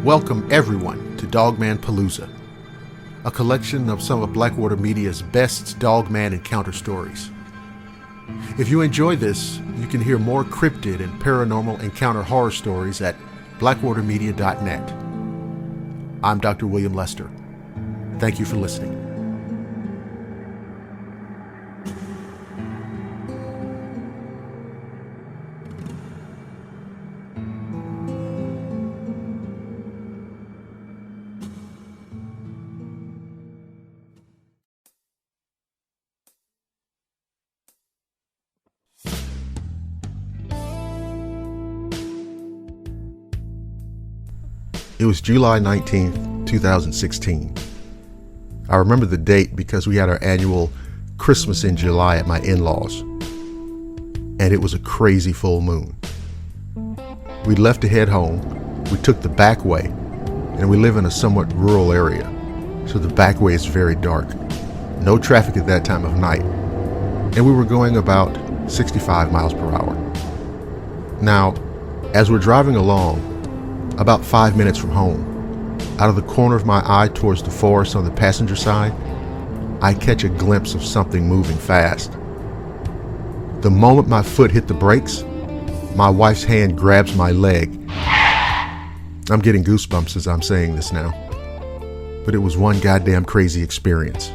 Welcome everyone to Dogman-Palooza, a collection of some of Blackwater Media's best Dogman encounter stories. If you enjoy this, you can hear more cryptid and paranormal encounter horror stories at blackwatermedia.net. I'm Dr. William Lester. Thank you for listening. It was July 19th, 2016. I remember the date because we had our annual Christmas in July at my in-laws, and it was a crazy full moon. We left to head home. We took the back way, and we live in a somewhat rural area, so the back way is very dark. No traffic at that time of night, and we were going about 65 miles per hour. Now, as we're driving along, about 5 minutes from home, out of the corner of my eye towards the forest on the passenger side, I catch a glimpse of something moving fast. The moment my foot hit the brakes, my wife's hand grabs my leg. I'm getting goosebumps as I'm saying this now, but it was one goddamn crazy experience.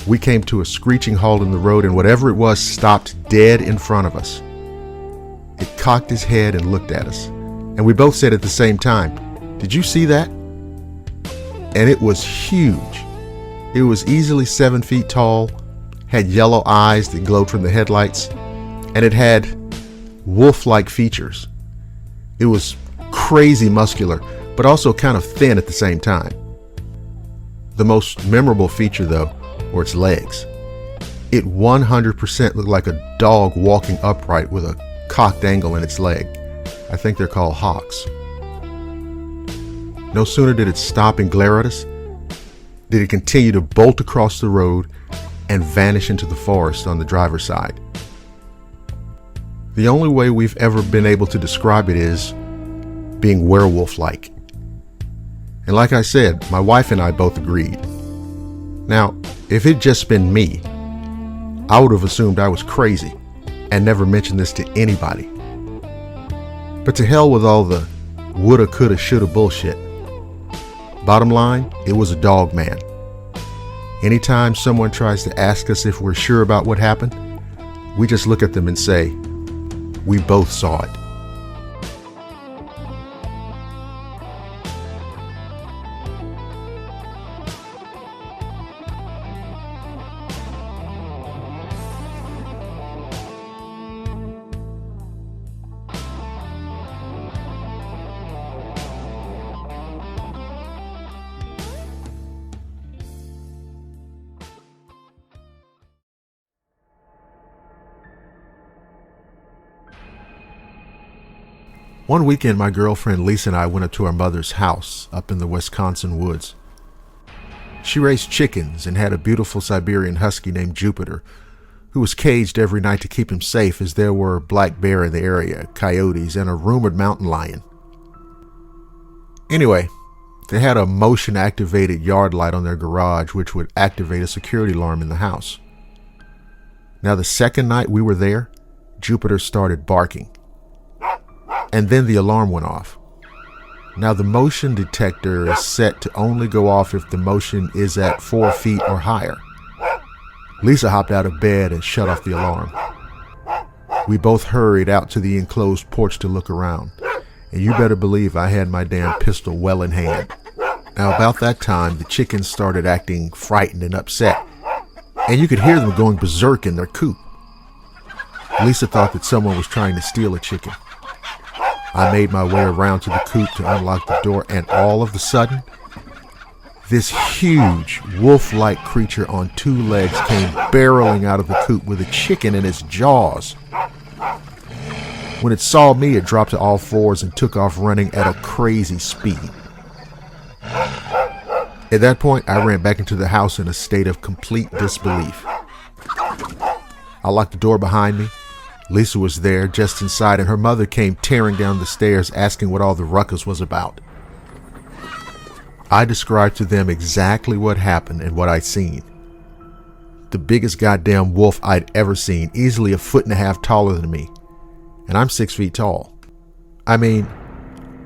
We came to a screeching halt in the road, and whatever it was stopped dead in front of us. It cocked his head and looked at us. And we both said at the same time, "Did you see that?" And it was huge. It was easily 7 feet tall, had yellow eyes that glowed from the headlights, and it had wolf-like features. It was crazy muscular, but also kind of thin at the same time. The most memorable feature, though, were its legs. It 100% looked like a dog walking upright with a cocked angle in its leg. I think they're called hawks. No sooner did it stop and glare at us, did it continue to bolt across the road and vanish into the forest on the driver's side. The only way we've ever been able to describe it is being werewolf-like. And like I said, my wife and I both agreed. Now, if it'd just been me, I would have assumed I was crazy and never mentioned this to anybody. But to hell with all the woulda, coulda, shoulda bullshit. Bottom line, it was a dog man. Anytime someone tries to ask us if we're sure about what happened, we just look at them and say, "We both saw it." One weekend, my girlfriend Lisa and I went up to our mother's house up in the Wisconsin woods. She raised chickens and had a beautiful Siberian husky named Jupiter, who was caged every night to keep him safe as there were black bear in the area, coyotes, and a rumored mountain lion. Anyway, they had a motion-activated yard light on their garage which would activate a security alarm in the house. Now, the second night we were there, Jupiter started barking. And then the alarm went off. Now, the motion detector is set to only go off if the motion is at 4 feet or higher. Lisa hopped out of bed and shut off the alarm. We both hurried out to the enclosed porch to look around, and you better believe I had my damn pistol well in hand. Now, about that time, the chickens started acting frightened and upset, and you could hear them going berserk in their coop. Lisa thought that someone was trying to steal a chicken. I made my way around to the coop to unlock the door, and all of a sudden, this huge wolf-like creature on 2 legs came barreling out of the coop with a chicken in its jaws. When it saw me, it dropped to all fours and took off running at a crazy speed. At that point, I ran back into the house in a state of complete disbelief. I locked the door behind me. Lisa was there, just inside, and her mother came tearing down the stairs asking what all the ruckus was about. I described to them exactly what happened and what I'd seen. The biggest goddamn wolf I'd ever seen, easily 1.5 feet taller than me. And I'm 6 feet tall. I mean,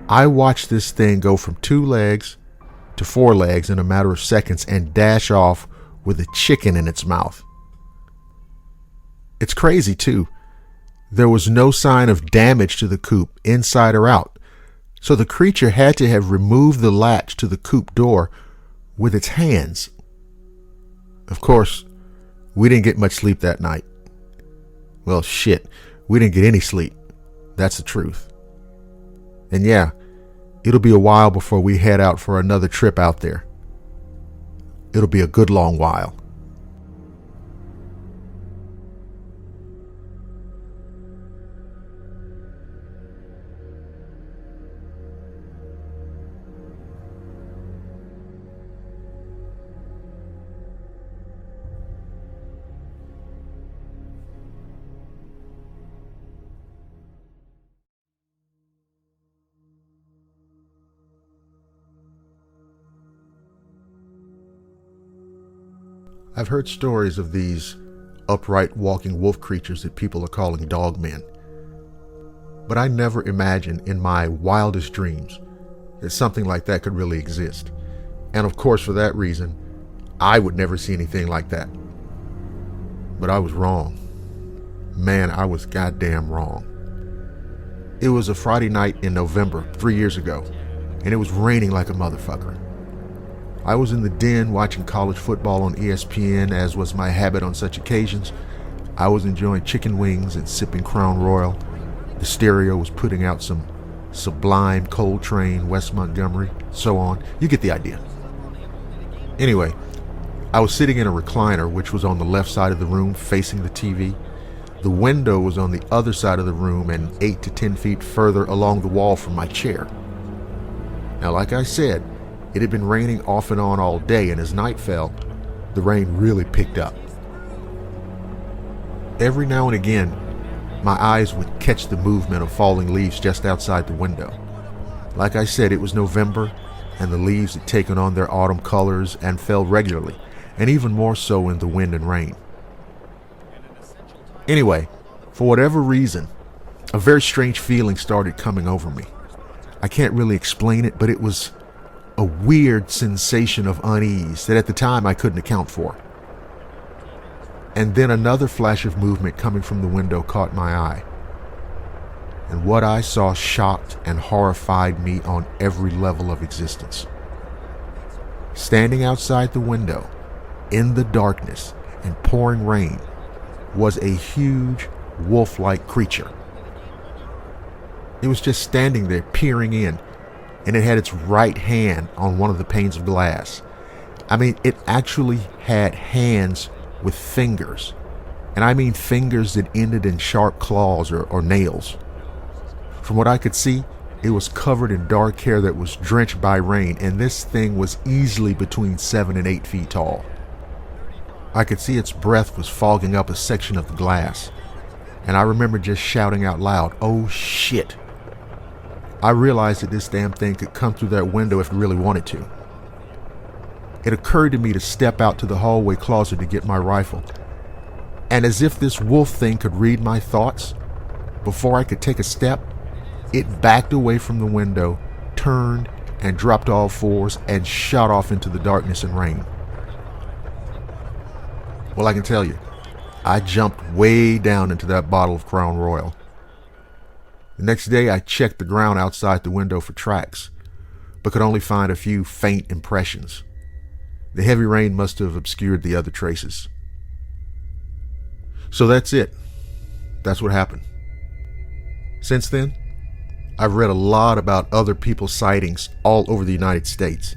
I watched this thing go from 2 legs to 4 legs in a matter of seconds and dash off with a chicken in its mouth. It's crazy too. There was no sign of damage to the coop, inside or out. So the creature had to have removed the latch to the coop door with its hands. Of course, we didn't get much sleep that night. Well, shit, we didn't get any sleep. That's the truth. And yeah, it'll be a while before we head out for another trip out there. It'll be a good long while. I've heard stories of these upright walking wolf creatures that people are calling dogmen. But I never imagined in my wildest dreams that something like that could really exist. And of course, for that reason, I would never see anything like that. But I was wrong. Man, I was goddamn wrong. It was a Friday night in November, 3 years ago, and it was raining like a motherfucker. I was in the den watching college football on ESPN, as was my habit on such occasions. I was enjoying chicken wings and sipping Crown Royal. The stereo was putting out some Sublime, Coltrane, Wes Montgomery, so on. You get the idea. Anyway, I was sitting in a recliner, which was on the left side of the room facing the TV. The window was on the other side of the room and 8 to 10 feet further along the wall from my chair. Now, like I said, it had been raining off and on all day, and as night fell, the rain really picked up. Every now and again, my eyes would catch the movement of falling leaves just outside the window. Like I said, it was November, and the leaves had taken on their autumn colors and fell regularly, and even more so in the wind and rain. Anyway, for whatever reason, a very strange feeling started coming over me. I can't really explain it, but it was a weird sensation of unease that at the time I couldn't account for. And then another flash of movement coming from the window caught my eye. And what I saw shocked and horrified me on every level of existence. Standing outside the window, in the darkness and pouring rain, was a huge wolf-like creature. It was just standing there peering in, and it had its right hand on one of the panes of glass. I mean, it actually had hands with fingers. And I mean fingers that ended in sharp claws or nails. From what I could see, it was covered in dark hair that was drenched by rain, and this thing was easily between 7 and 8 feet tall. I could see its breath was fogging up a section of the glass, and I remember just shouting out loud, "Oh shit." I realized that this damn thing could come through that window if it really wanted to. It occurred to me to step out to the hallway closet to get my rifle. And as if this wolf thing could read my thoughts, before I could take a step, it backed away from the window, turned, and dropped all fours and shot off into the darkness and rain. Well, I can tell you, I jumped way down into that bottle of Crown Royal. The next day, I checked the ground outside the window for tracks, but could only find a few faint impressions. The heavy rain must have obscured the other traces. So that's it. That's what happened. Since then, I've read a lot about other people's sightings all over the United States.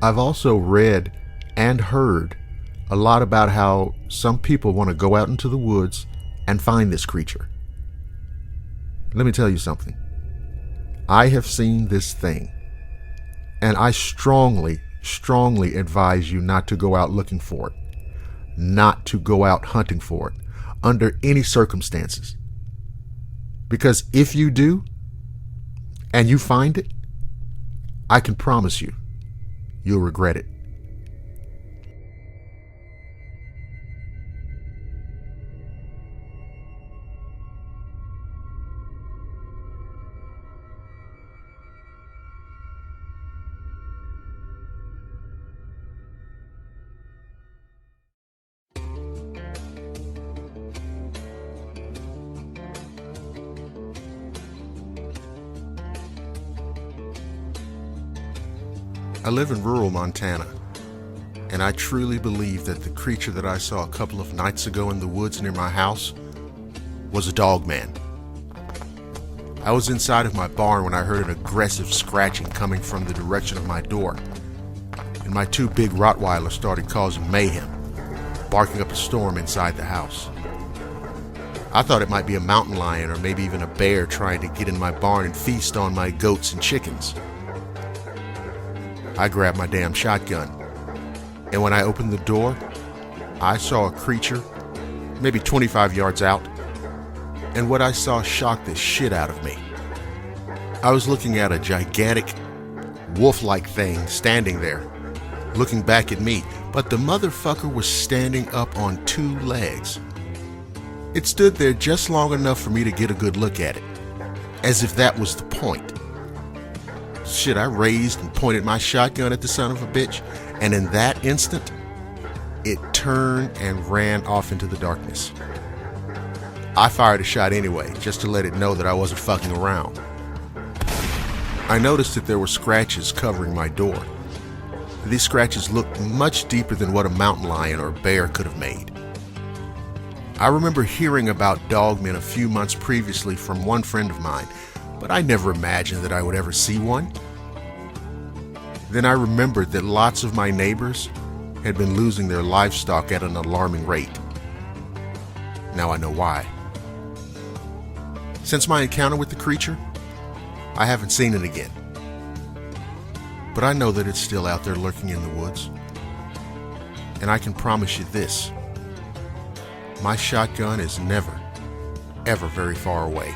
I've also read and heard a lot about how some people want to go out into the woods and find this creature. Let me tell you something. I have seen this thing, and I strongly advise you not to go out looking for it, not to go out hunting for it under any circumstances. Because if you do, and you find it, I can promise you, you'll regret it. I live in rural Montana, and I truly believe that the creature that I saw a couple of nights ago in the woods near my house was a dogman. I was inside of my barn when I heard an aggressive scratching coming from the direction of my door, and my two big Rottweilers started causing mayhem, barking up a storm inside the house. I thought it might be a mountain lion or maybe even a bear trying to get in my barn and feast on my goats and chickens. I grabbed my damn shotgun, and when I opened the door, I saw a creature, maybe 25 yards out, and what I saw shocked the shit out of me. I was looking at a gigantic, wolf-like thing standing there, looking back at me, but the motherfucker was standing up on two legs. It stood there just long enough for me to get a good look at it, as if that was the point. Shit, I raised and pointed my shotgun at the son of a bitch, and in that instant, it turned and ran off into the darkness. I fired a shot anyway, just to let it know that I wasn't fucking around. I noticed that there were scratches covering my door. These scratches looked much deeper than what a mountain lion or bear could have made. I remember hearing about dogmen a few months previously from one friend of mine, but I never imagined that I would ever see one. Then I remembered that lots of my neighbors had been losing their livestock at an alarming rate. Now I know why. Since my encounter with the creature, I haven't seen it again. But I know that it's still out there lurking in the woods. And I can promise you this: my shotgun is never, ever very far away.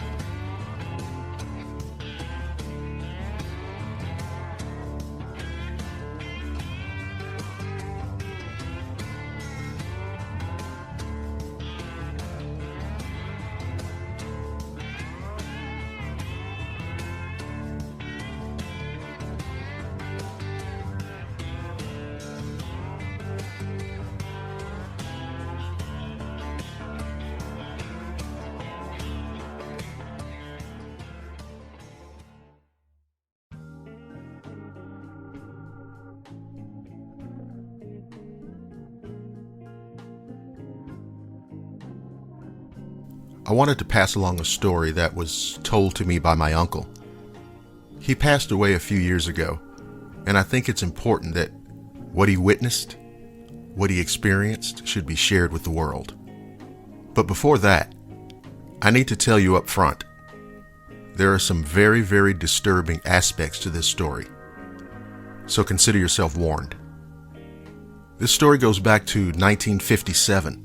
I wanted to pass along a story that was told to me by my uncle. He passed away a few years ago, and I think it's important that what he witnessed, what he experienced, should be shared with the world. But before that, I need to tell you up front, there are some very, very disturbing aspects to this story. So consider yourself warned. This story goes back to 1957.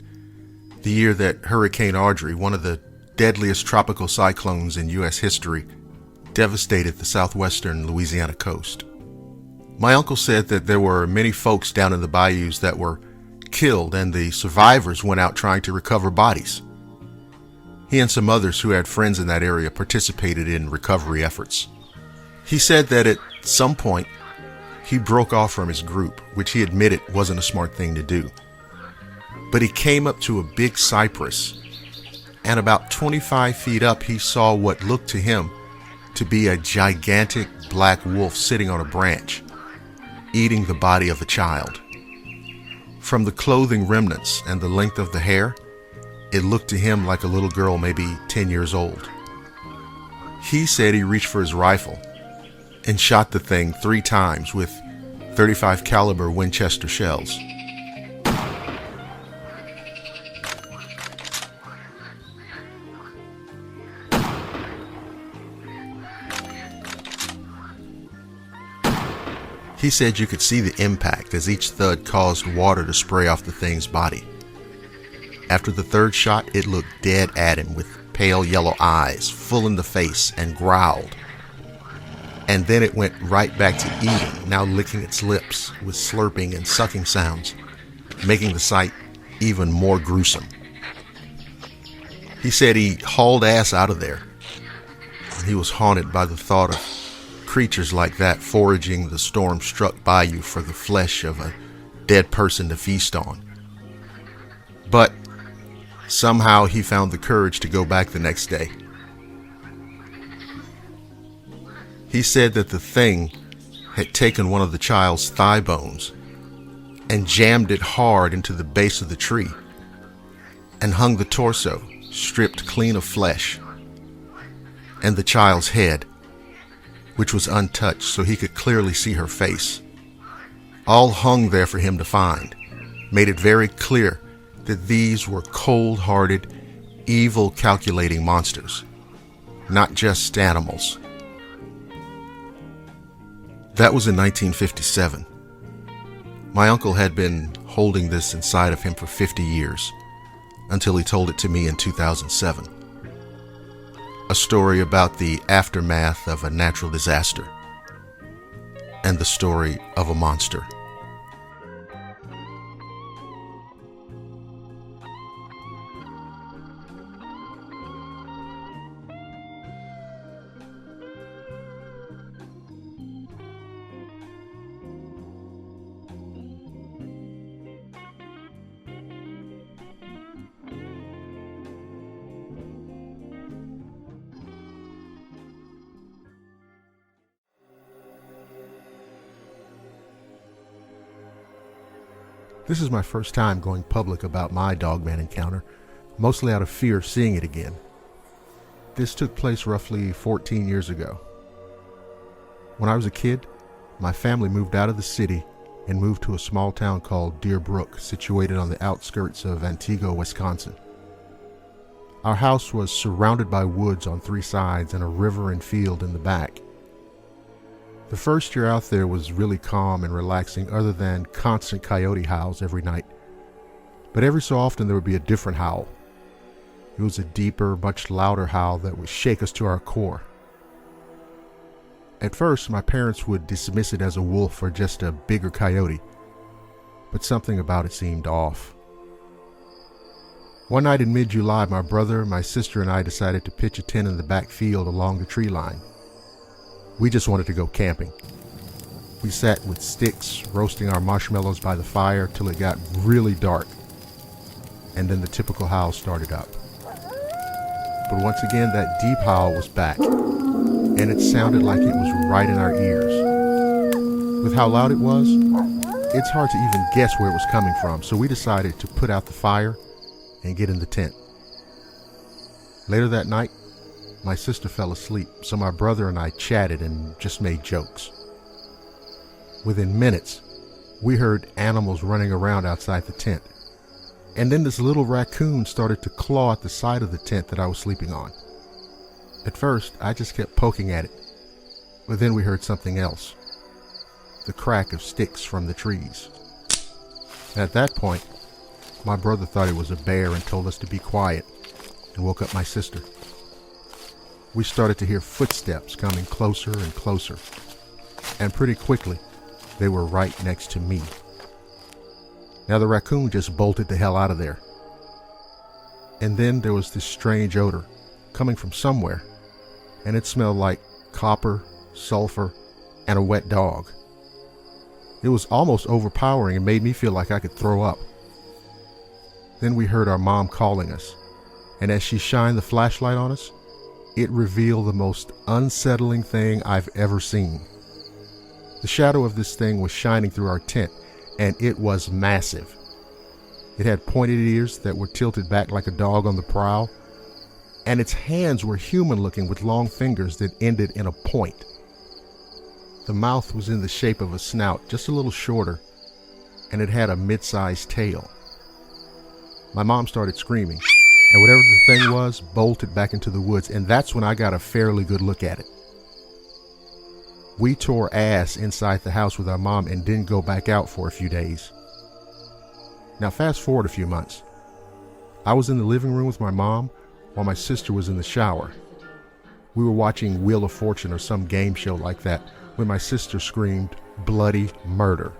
The year that Hurricane Audrey, one of the deadliest tropical cyclones in U.S. history, devastated the southwestern Louisiana coast. My uncle said that there were many folks down in the bayous that were killed, and the survivors went out trying to recover bodies. He and some others who had friends in that area participated in recovery efforts. He said that at some point, he broke off from his group, which he admitted wasn't a smart thing to do. But he came up to a big cypress, and about 25 feet up, he saw what looked to him to be a gigantic black wolf sitting on a branch, eating the body of a child. From the clothing remnants and the length of the hair, it looked to him like a little girl, maybe 10 years old. He said he reached for his rifle and shot the thing 3 times with .35 caliber Winchester shells. He said you could see the impact as each thud caused water to spray off the thing's body. After the 3rd shot, it looked dead at him with pale yellow eyes, full in the face, and growled. And then it went right back to eating, now licking its lips with slurping and sucking sounds, making the sight even more gruesome. He said he hauled ass out of there, and he was haunted by the thought of creatures like that foraging the storm-struck bayou for the flesh of a dead person to feast on. But somehow he found the courage to go back the next day. He said that the thing had taken one of the child's thigh bones and jammed it hard into the base of the tree and hung the torso, stripped clean of flesh, and the child's head, which was untouched so he could clearly see her face, all hung there for him to find, made it very clear that these were cold-hearted, evil calculating monsters, not just animals. That was in 1957. My uncle had been holding this inside of him for 50 years, until he told it to me in 2007. A story about the aftermath of a natural disaster, and the story of a monster. This is my first time going public about my Dogman encounter, mostly out of fear of seeing it again. This took place roughly 14 years ago. When I was a kid, my family moved out of the city and moved to a small town called Deer Brook, situated on the outskirts of Antigua, Wisconsin. Our house was surrounded by woods on 3 sides and a river and field in the back. The first year out there was really calm and relaxing, other than constant coyote howls every night. But every so often there would be a different howl. It was a deeper, much louder howl that would shake us to our core. At first, my parents would dismiss it as a wolf or just a bigger coyote, but something about it seemed off. One night in mid-July, my brother, my sister, and I decided to pitch a tent in the back field along the tree line. We just wanted to go camping. We sat with sticks, roasting our marshmallows by the fire till it got really dark, and then the typical howl started up. But once again, that deep howl was back, and it sounded like it was right in our ears. With how loud it was, it's hard to even guess where it was coming from, so we decided to put out the fire and get in the tent. Later that night, my sister fell asleep, so my brother and I chatted and just made jokes. Within minutes, we heard animals running around outside the tent, and then this little raccoon started to claw at the side of the tent that I was sleeping on. At first, I just kept poking at it, but then we heard something else, the crack of sticks from the trees. At that point, my brother thought it was a bear and told us to be quiet, and woke up my sister. We started to hear footsteps coming closer and closer, and pretty quickly, they were right next to me. Now the raccoon just bolted the hell out of there. And then there was this strange odor coming from somewhere, and it smelled like copper, sulfur, and a wet dog. It was almost overpowering and made me feel like I could throw up. Then we heard our mom calling us, and as she shined the flashlight on us, it revealed the most unsettling thing I've ever seen. The shadow of this thing was shining through our tent, and it was massive. It had pointed ears that were tilted back like a dog on the prowl, and its hands were human-looking with long fingers that ended in a point. The mouth was in the shape of a snout, just a little shorter, and it had a mid-sized tail. My mom started screaming, and whatever the thing was bolted back into the woods, and that's when I got a fairly good look at it. We tore ass inside the house with our mom and didn't go back out for a few days. Now fast forward a few months. I was in the living room with my mom while my sister was in the shower. We were watching Wheel of Fortune or some game show like that when my sister screamed, "Bloody murder."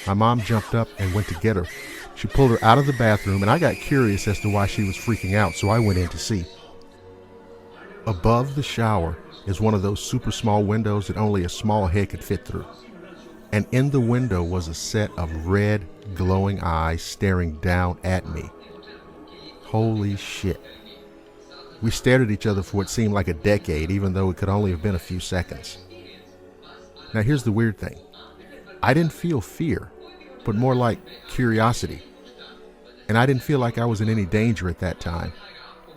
My mom jumped up and went to get her. She pulled her out of the bathroom, and I got curious as to why she was freaking out, so I went in to see. Above the shower is one of those super small windows that only a small head could fit through. And in the window was a set of red, glowing eyes staring down at me. Holy shit. We stared at each other for what seemed like a decade, even though it could only have been a few seconds. Now here's the weird thing. I didn't feel fear, but more like curiosity. And I didn't feel like I was in any danger at that time.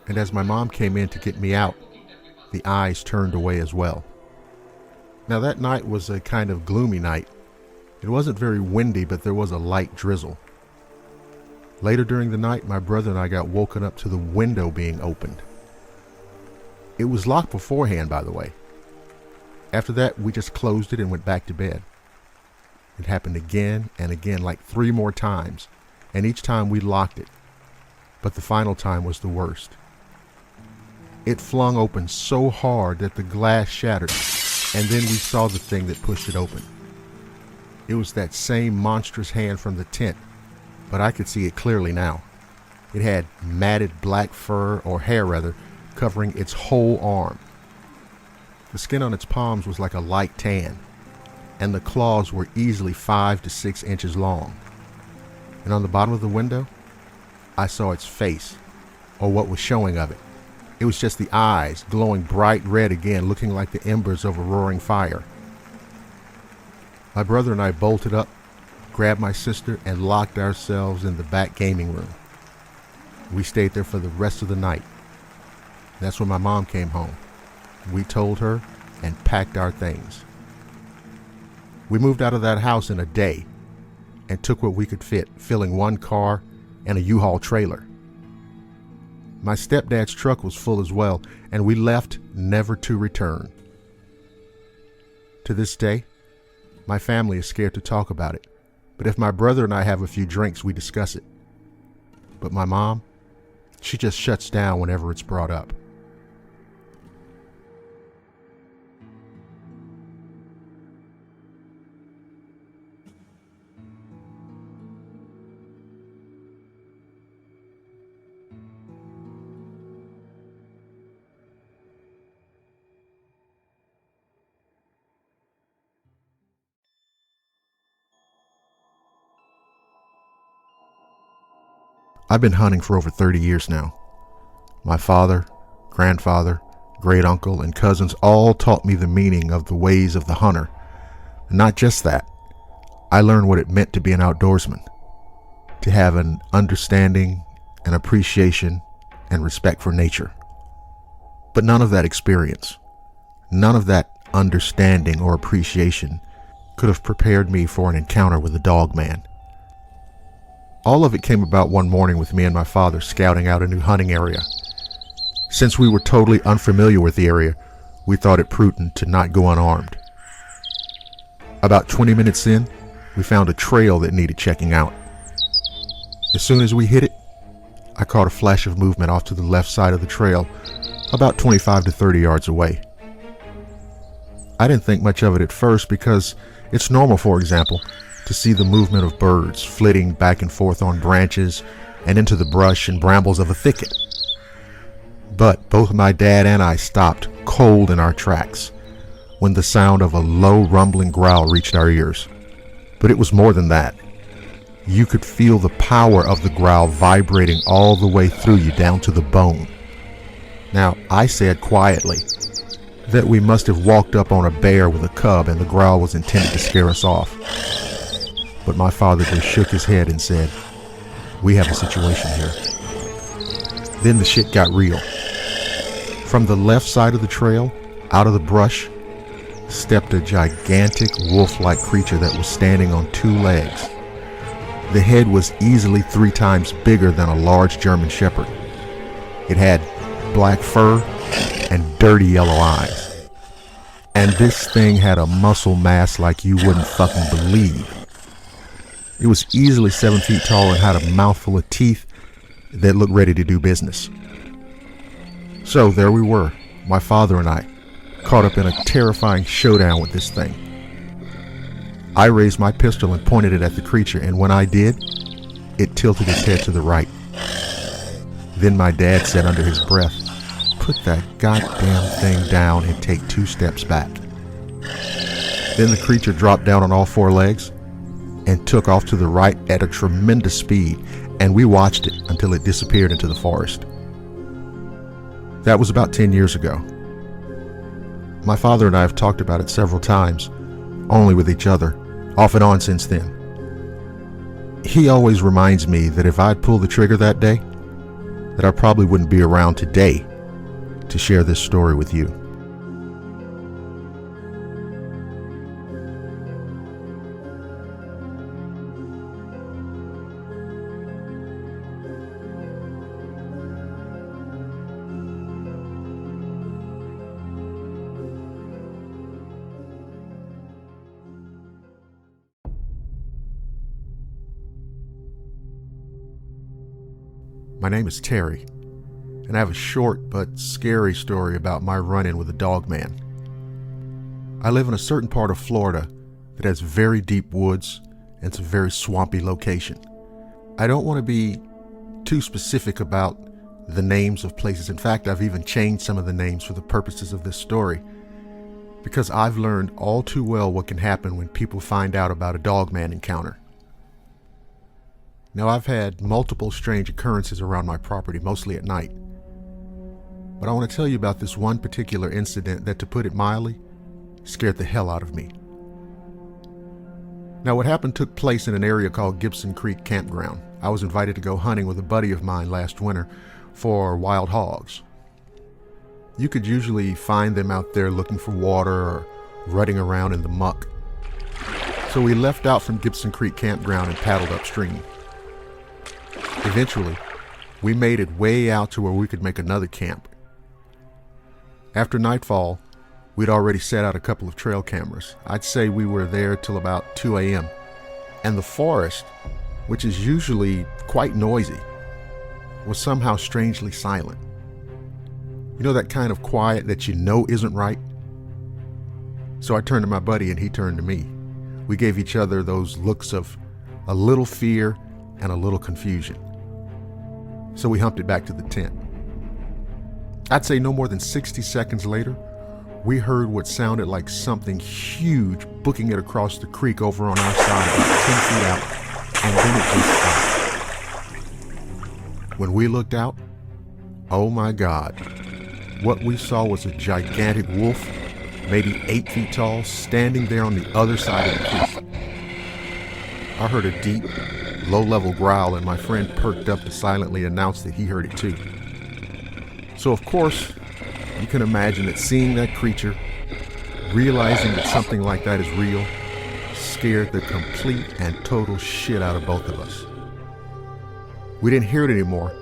And as my mom came in to get me out, the eyes turned away as well. Now that night was a kind of gloomy night. It wasn't very windy, but there was a light drizzle. Later during the night, my brother and I got woken up to the window being opened. It was locked beforehand, by the way. After that, we just closed it and went back to bed. It happened again and again, like 3 more times, and each time we locked it. But the final time was the worst. It flung open so hard that the glass shattered, and then we saw the thing that pushed it open. It was that same monstrous hand from the tent, but I could see it clearly now. It had matted black fur, or hair rather, covering its whole arm. The skin on its palms was like a light tan, and the claws were easily 5 to 6 inches long. And on the bottom of the window, I saw its face, or what was showing of it. It was just the eyes, glowing bright red again, looking like the embers of a roaring fire. My brother and I bolted up, grabbed my sister, and locked ourselves in the back gaming room. We stayed there for the rest of the night. That's when my mom came home. We told her and packed our things. We moved out of that house in a day and took what we could fit, filling 1 car and a U-Haul trailer. My stepdad's truck was full as well, and we left never to return. To this day, my family is scared to talk about it, but if my brother and I have a few drinks, we discuss it. But my mom, she just shuts down whenever it's brought up. I've been hunting for over 30 years now. My father, grandfather, great uncle, and cousins all taught me the meaning of the ways of the hunter. And not just that, I learned what it meant to be an outdoorsman, to have an understanding, an appreciation, and respect for nature. But none of that experience, none of that understanding or appreciation could have prepared me for an encounter with the Dogman. All of it came about one morning with me and my father scouting out a new hunting area. Since we were totally unfamiliar with the area, we thought it prudent to not go unarmed. About 20 minutes in, we found a trail that needed checking out. As soon as we hit it, I caught a flash of movement off to the left side of the trail, about 25 to 30 yards away. I didn't think much of it at first because it's normal, for example, to see the movement of birds flitting back and forth on branches and into the brush and brambles of a thicket. But both my dad and I stopped cold in our tracks when the sound of a low rumbling growl reached our ears. But it was more than that. You could feel the power of the growl vibrating all the way through you down to the bone. Now, I said quietly that we must have walked up on a bear with a cub and the growl was intended to scare us off. But my father just shook his head and said, "We have a situation here." Then the shit got real. From the left side of the trail, out of the brush, stepped a gigantic wolf-like creature that was standing on 2 legs. The head was easily 3 times bigger than a large German shepherd. It had black fur and dirty yellow eyes. And this thing had a muscle mass like you wouldn't fucking believe. It was easily 7 feet tall and had a mouthful of teeth that looked ready to do business. So there we were, my father and I, caught up in a terrifying showdown with this thing. I raised my pistol and pointed it at the creature, and when I did, it tilted its head to the right. Then my dad said under his breath, "Put that goddamn thing down and take 2 steps back." Then the creature dropped down on all 4 legs and took off to the right at a tremendous speed, and we watched it until it disappeared into the forest. That was about 10 years ago. My father and I have talked about it several times, only with each other, off and on since then. He always reminds me that if I'd pulled the trigger that day, that I probably wouldn't be around today to share this story with you. My name is Terry, and I have a short but scary story about my run-in with a dogman. I live in a certain part of Florida that has very deep woods and it's a very swampy location. I don't want to be too specific about the names of places. In fact, I've even changed some of the names for the purposes of this story, because I've learned all too well what can happen when people find out about a dogman encounter. Now, I've had multiple strange occurrences around my property, mostly at night. But I want to tell you about this one particular incident that, to put it mildly, scared the hell out of me. Now, what happened took place in an area called Gibson Creek Campground. I was invited to go hunting with a buddy of mine last winter for wild hogs. You could usually find them out there looking for water or rutting around in the muck. So we left out from Gibson Creek Campground and paddled upstream. Eventually, we made it way out to where we could make another camp. After nightfall, we'd already set out a couple of trail cameras. I'd say we were there till about 2 a.m. And the forest, which is usually quite noisy, was somehow strangely silent. You know, that kind of quiet that you know isn't right? So I turned to my buddy and he turned to me. We gave each other those looks of a little fear and a little confusion. So we humped it back to the tent. I'd say no more than 60 seconds later, we heard what sounded like something huge booking it across the creek over on our side about 10 feet out, and then it just stopped. When we looked out, oh my God, what we saw was a gigantic wolf, maybe 8 feet tall, standing there on the other side of the creek. I heard a deep, low-level growl, and my friend perked up to silently announce that he heard it too. So of course, you can imagine that seeing that creature, realizing that something like that is real, scared the complete and total shit out of both of us. We didn't hear it anymore,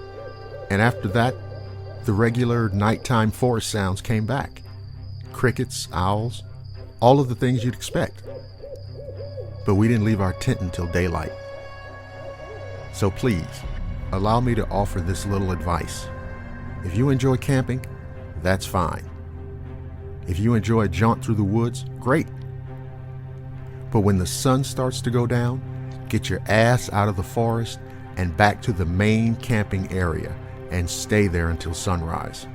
and after that, the regular nighttime forest sounds came back. Crickets, owls, all of the things you'd expect. But we didn't leave our tent until daylight. So please, allow me to offer this little advice. If you enjoy camping, that's fine. If you enjoy a jaunt through the woods, great. But when the sun starts to go down, get your ass out of the forest and back to the main camping area and stay there until sunrise.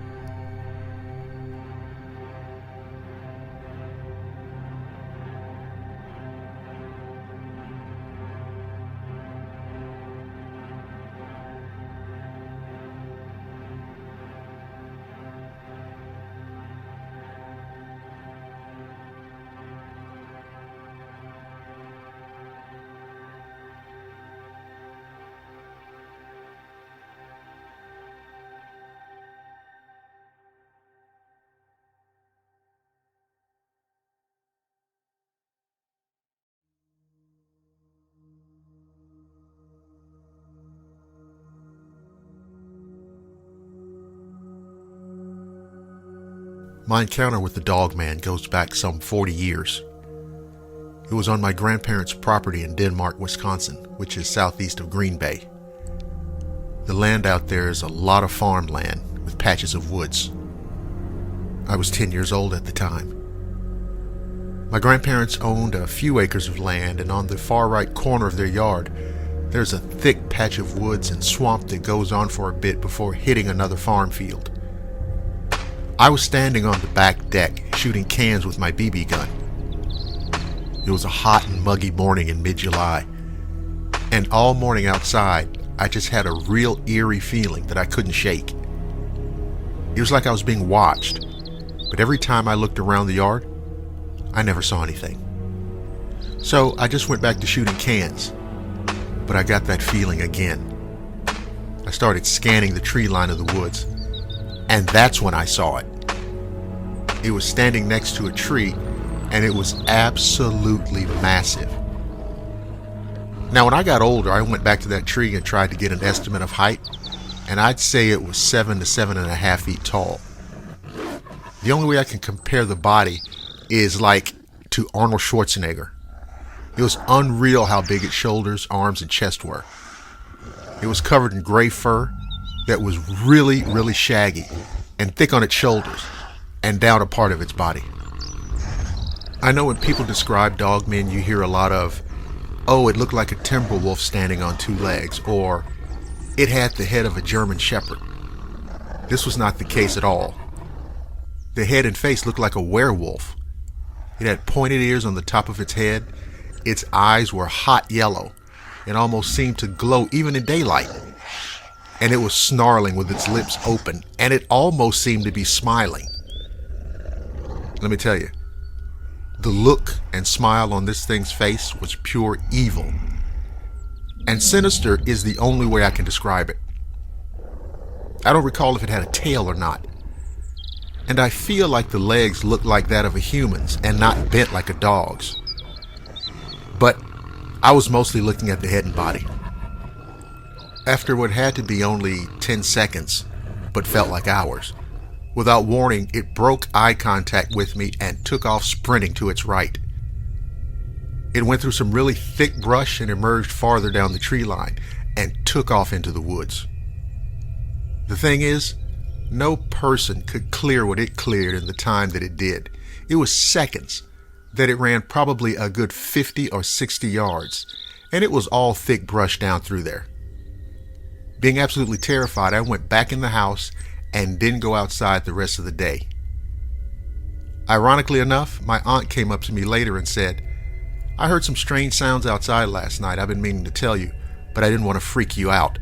My encounter with the Dogman goes back some 40 years. It was on my grandparents' property in Denmark, Wisconsin, which is southeast of Green Bay. The land out there is a lot of farmland with patches of woods. I was 10 years old at the time. My grandparents owned a few acres of land, and on the far right corner of their yard, there's a thick patch of woods and swamp that goes on for a bit before hitting another farm field. I was standing on the back deck, shooting cans with my BB gun. It was a hot and muggy morning in mid-July, and all morning outside, I just had a real eerie feeling that I couldn't shake. It was like I was being watched, but every time I looked around the yard, I never saw anything. So I just went back to shooting cans, but I got that feeling again. I started scanning the tree line of the woods, and that's when I saw it. It was standing next to a tree, and it was absolutely massive. Now, when I got older, I went back to that tree and tried to get an estimate of height, and I'd say it was 7 to 7.5 feet tall. The only way I can compare the body is like to Arnold Schwarzenegger. It was unreal how big its shoulders, arms, and chest were. It was covered in gray fur that was really, really shaggy and thick on its shoulders and down a part of its body. I know when people describe dogmen, you hear a lot of, "Oh, it looked like a timber wolf standing on two legs," or "It had the head of a German shepherd." This was not the case at all. The head and face looked like a werewolf. It had pointed ears on the top of its head. Its eyes were hot yellow and almost seemed to glow even in daylight. And it was snarling with its lips open, and it almost seemed to be smiling. Let me tell you, the look and smile on this thing's face was pure evil. And sinister is the only way I can describe it. I don't recall if it had a tail or not. And I feel like the legs looked like that of a human's and not bent like a dog's. But I was mostly looking at the head and body. After what had to be only 10 seconds, but felt like hours, without warning, it broke eye contact with me and took off sprinting to its right. It went through some really thick brush and emerged farther down the tree line and took off into the woods. The thing is, no person could clear what it cleared in the time that it did. It was seconds that it ran, probably a good 50 or 60 yards, and it was all thick brush down through there. Being absolutely terrified, I went back in the house and didn't go outside the rest of the day. Ironically enough, my aunt came up to me later and said, "I heard some strange sounds outside last night. I've been meaning to tell you, but I didn't want to freak you out."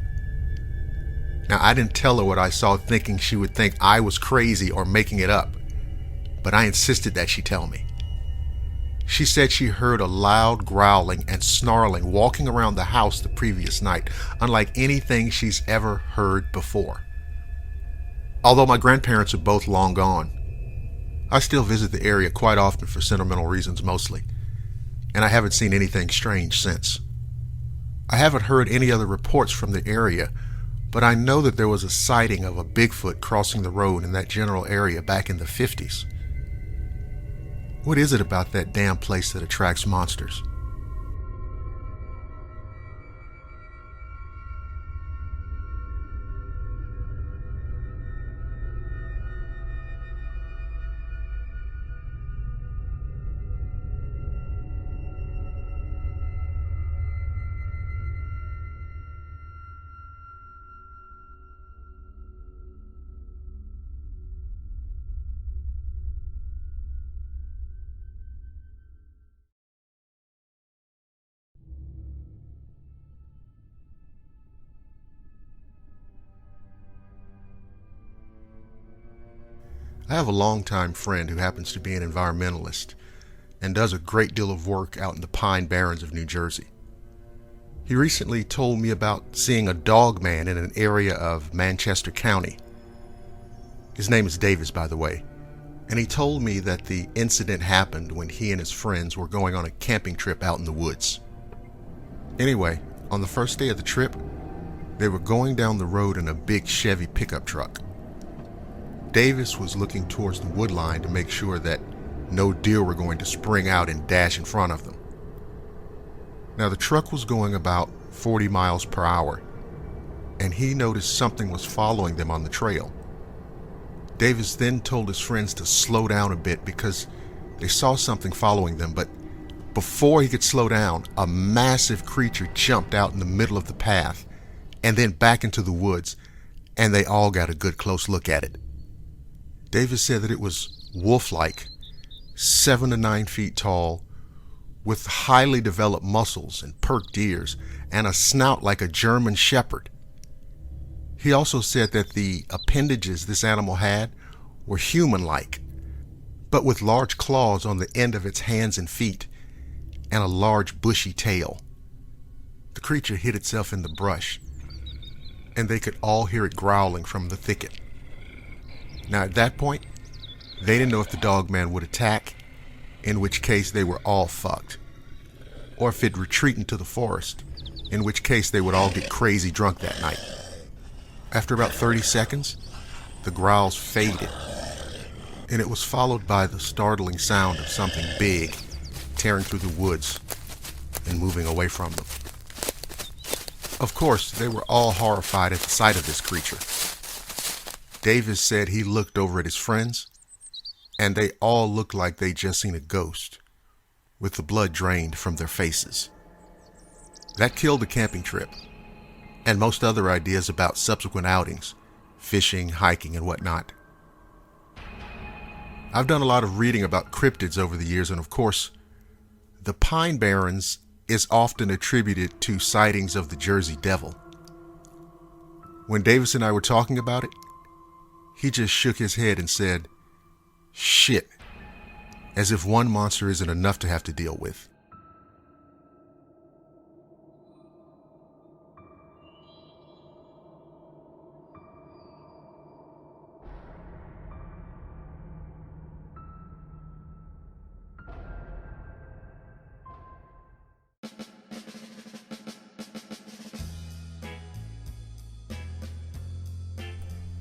Now, I didn't tell her what I saw, thinking she would think I was crazy or making it up, but I insisted that she tell me. She said she heard a loud growling and snarling walking around the house the previous night, unlike anything she's ever heard before. Although my grandparents are both long gone, I still visit the area quite often for sentimental reasons mostly, and I haven't seen anything strange since. I haven't heard any other reports from the area, but I know that there was a sighting of a Bigfoot crossing the road in that general area back in the 50s. What is it about that damn place that attracts monsters? I have a longtime friend who happens to be an environmentalist and does a great deal of work out in the Pine Barrens of New Jersey. He recently told me about seeing a dogman in an area of Manchester County. His name is Davis, by the way, and he told me that the incident happened when he and his friends were going on a camping trip out in the woods. Anyway, on the first day of the trip, they were going down the road in a big Chevy pickup truck. Davis was looking towards the wood line to make sure that no deer were going to spring out and dash in front of them. Now, the truck was going about 40 miles per hour, and he noticed something was following them on the trail. Davis then told his friends to slow down a bit because they saw something following them, but before he could slow down, a massive creature jumped out in the middle of the path and then back into the woods, and they all got a good close look at it. Davis said that it was wolf-like, 7 to 9 feet tall, with highly developed muscles and perked ears and a snout like a German shepherd. He also said that the appendages this animal had were human-like, but with large claws on the end of its hands and feet and a large bushy tail. The creature hid itself in the brush, and they could all hear it growling from the thicket. Now at that point, they didn't know if the dogman would attack, in which case they were all fucked, or if it'd retreat into the forest, in which case they would all get crazy drunk that night. After about 30 seconds, the growls faded, and it was followed by the startling sound of something big tearing through the woods and moving away from them. Of course, they were all horrified at the sight of this creature. Davis said he looked over at his friends, and they all looked like they'd just seen a ghost, with the blood drained from their faces. That killed the camping trip, and most other ideas about subsequent outings, fishing, hiking, and whatnot. I've done a lot of reading about cryptids over the years, and of course, the Pine Barrens is often attributed to sightings of the Jersey Devil. When Davis and I were talking about it, he just shook his head and said, "Shit," as if one monster isn't enough to have to deal with.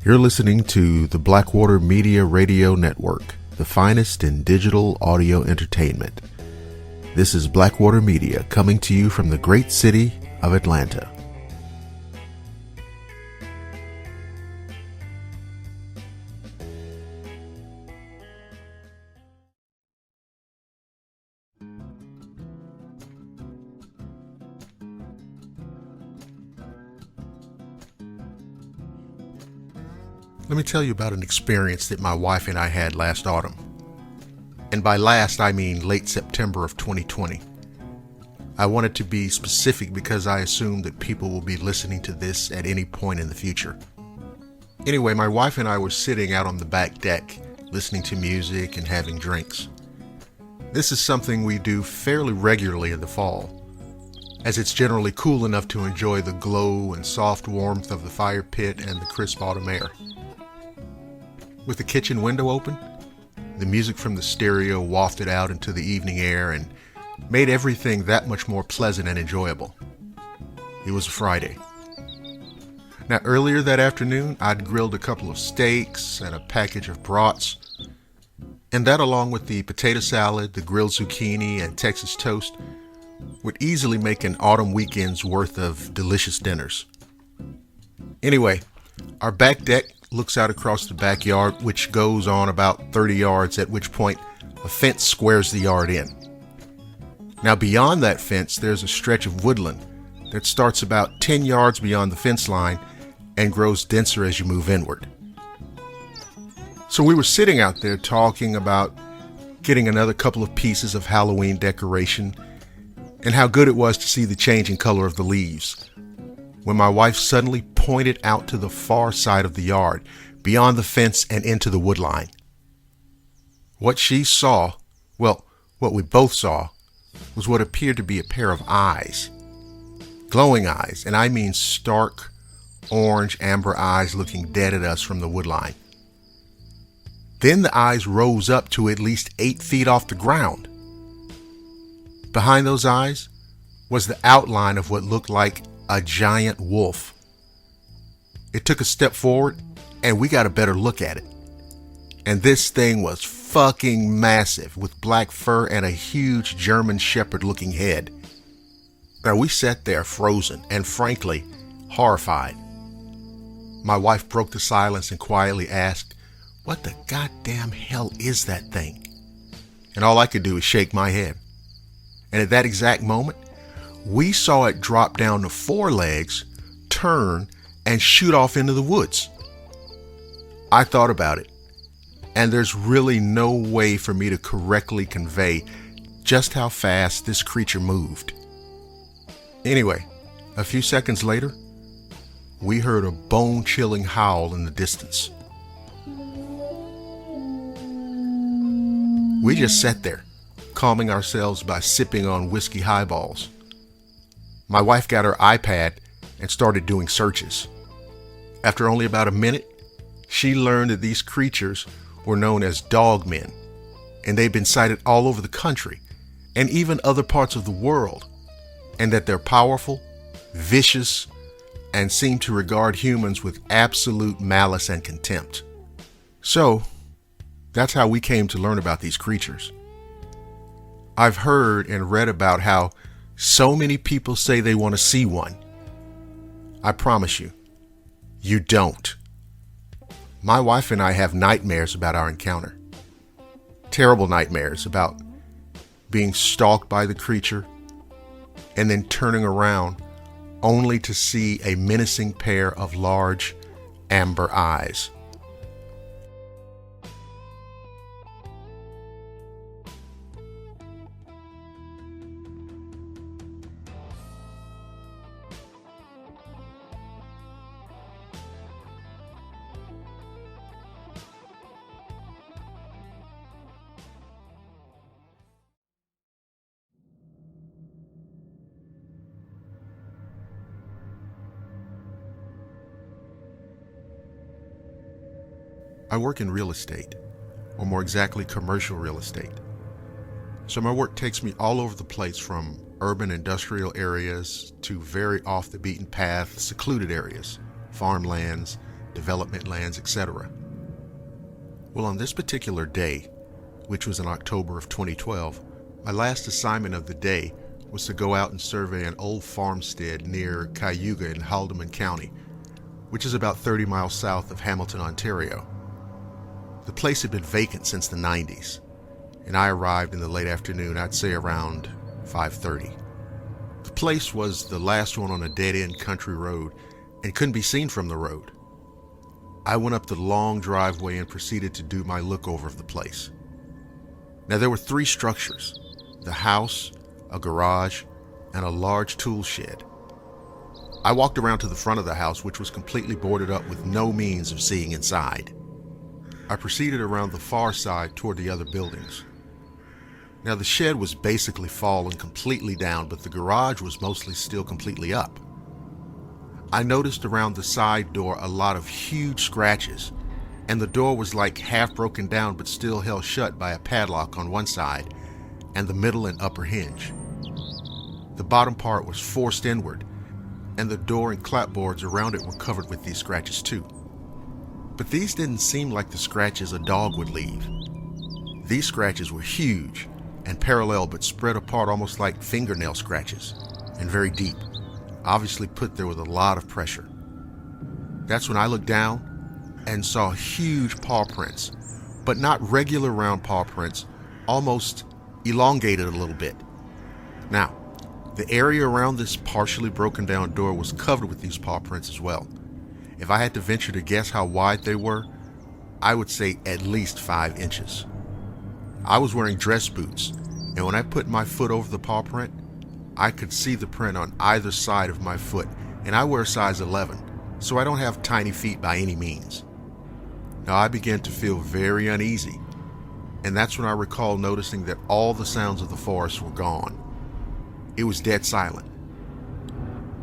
You're listening to the Blackwater Media Radio Network, the finest in digital audio entertainment. This is Blackwater Media coming to you from the great city of Atlanta. Let me tell you about an experience that my wife and I had last autumn. And by last, I mean late September of 2020. I wanted to be specific because I assume that people will be listening to this at any point in the future. Anyway, my wife and I were sitting out on the back deck, listening to music and having drinks. This is something we do fairly regularly in the fall, as it's generally cool enough to enjoy the glow and soft warmth of the fire pit and the crisp autumn air. With the kitchen window open, the music from the stereo wafted out into the evening air and made everything that much more pleasant and enjoyable. It was a Friday. Now, earlier that afternoon, I'd grilled a couple of steaks and a package of brats, and that, along with the potato salad, the grilled zucchini, and Texas toast, would easily make an autumn weekend's worth of delicious dinners. Anyway, our back deck looks out across the backyard, which goes on about 30 yards, at which point a fence squares the yard in. Now, beyond that fence, there's a stretch of woodland that starts about 10 yards beyond the fence line and grows denser as you move inward. So we were sitting out there talking about getting another couple of pieces of Halloween decoration and how good it was to see the changing color of the leaves, when my wife suddenly pointed out to the far side of the yard, beyond the fence and into the wood line. What she saw, well, what we both saw, was what appeared to be a pair of eyes. Glowing eyes, and I mean stark, orange, amber eyes looking dead at us from the wood line. Then the eyes rose up to at least 8 feet off the ground. Behind those eyes was the outline of what looked like a giant wolf. It took a step forward, and we got a better look at it. And this thing was fucking massive, with black fur and a huge German shepherd looking head. Now, we sat there frozen and frankly horrified. My wife broke the silence and quietly asked, what the goddamn hell is that thing? And all I could do is shake my head. And at that exact moment, we saw it drop down to 4 legs, turn, and shoot off into the woods. I thought about it, and there's really no way for me to correctly convey just how fast this creature moved. Anyway, a few seconds later, we heard a bone-chilling howl in the distance. We just sat there, calming ourselves by sipping on whiskey highballs. My wife got her iPad and started doing searches. After only about a minute, she learned that these creatures were known as dogmen, and they've been sighted all over the country and even other parts of the world, and that they're powerful, vicious, and seem to regard humans with absolute malice and contempt. So, that's how we came to learn about these creatures. I've heard and read about how so many people say they want to see one. I promise you, you don't. My wife and I have nightmares about our encounter. Terrible nightmares about being stalked by the creature and then turning around only to see a menacing pair of large amber eyes. I work in real estate, or more exactly commercial real estate. So my work takes me all over the place, from urban industrial areas to very off the beaten path, secluded areas, farmlands, development lands, etc. Well, on this particular day, which was in October of 2012, my last assignment of the day was to go out and survey an old farmstead near Cayuga in Haldimand County, which is about 30 miles south of Hamilton, Ontario. The place had been vacant since the 90s, and I arrived in the late afternoon, I'd say around 5:30. The place was the last one on a dead-end country road and couldn't be seen from the road. I went up the long driveway and proceeded to do my look-over of the place. Now, there were 3 structures: the house, a garage, and a large tool shed. I walked around to the front of the house, which was completely boarded up with no means of seeing inside. I proceeded around the far side toward the other buildings. Now, the shed was basically fallen completely down, but the garage was mostly still completely up. I noticed around the side door a lot of huge scratches, and the door was like half broken down but still held shut by a padlock on one side and the middle and upper hinge. The bottom part was forced inward, and the door and clapboards around it were covered with these scratches too. But these didn't seem like the scratches a dog would leave. These scratches were huge and parallel, but spread apart almost like fingernail scratches, and very deep, obviously put there with a lot of pressure. That's when I looked down and saw huge paw prints, but not regular round paw prints, almost elongated a little bit. Now, the area around this partially broken down door was covered with these paw prints as well. If I had to venture to guess how wide they were, I would say at least 5 inches. I was wearing dress boots, and when I put my foot over the paw print, I could see the print on either side of my foot, and I wear size 11, so I don't have tiny feet by any means. Now, I began to feel very uneasy, and that's when I recall noticing that all the sounds of the forest were gone. It was dead silent.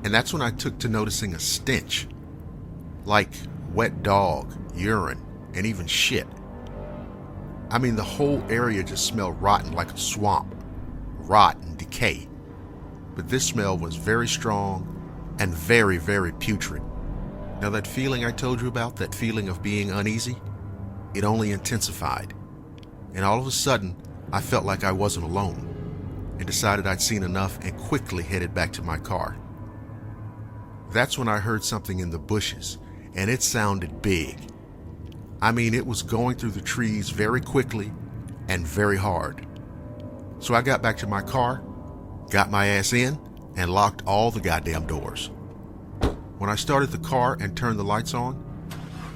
And that's when I took to noticing a stench, like wet dog, urine, and even shit. I mean, the whole area just smelled rotten, like a swamp, rot and decay. But this smell was very strong and very, very putrid. Now, that feeling I told you about, that feeling of being uneasy, it only intensified. And all of a sudden, I felt like I wasn't alone, and decided I'd seen enough and quickly headed back to my car. That's when I heard something in the bushes, and it sounded big. I mean, it was going through the trees very quickly and very hard. So I got back to my car, got my ass in, and locked all the goddamn doors. When I started the car and turned the lights on,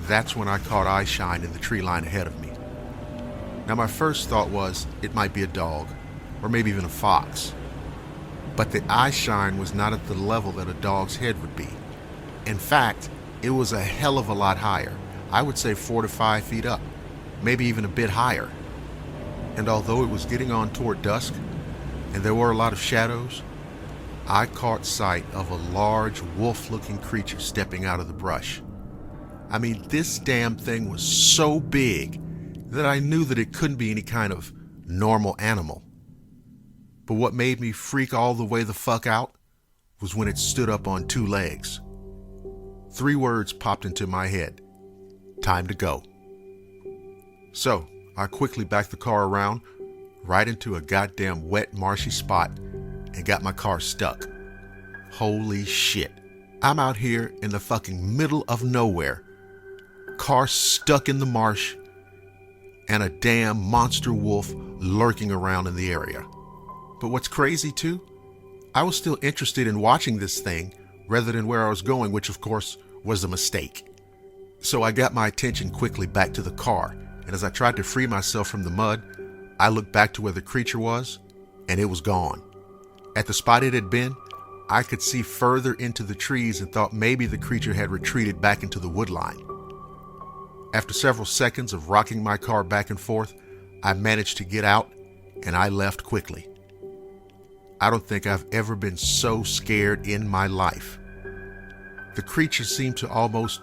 that's when I caught eye shine in the tree line ahead of me. Now my first thought was it might be a dog, or maybe even a fox. But the eye shine was not at the level that a dog's head would be. In fact, it was a hell of a lot higher. I would say 4 to 5 feet up, maybe even a bit higher. And although it was getting on toward dusk, and there were a lot of shadows, I caught sight of a large wolf-looking creature stepping out of the brush. I mean, this damn thing was so big that I knew that it couldn't be any kind of normal animal. But what made me freak all the way the fuck out was when it stood up on 2 legs. 3 words popped into my head. Time to go. So, I quickly backed the car around, right into a goddamn wet, marshy spot, and got my car stuck. Holy shit. I'm out here in the fucking middle of nowhere. Car stuck in the marsh, and a damn monster wolf lurking around in the area. But what's crazy too, I was still interested in watching this thing rather than where I was going, which of course was a mistake. So I got my attention quickly back to the car, and as I tried to free myself from the mud, I looked back to where the creature was, and it was gone. At the spot it had been, I could see further into the trees and thought maybe the creature had retreated back into the woodline. After several seconds of rocking my car back and forth, I managed to get out, and I left quickly. I don't think I've ever been so scared in my life. The creature seemed to almost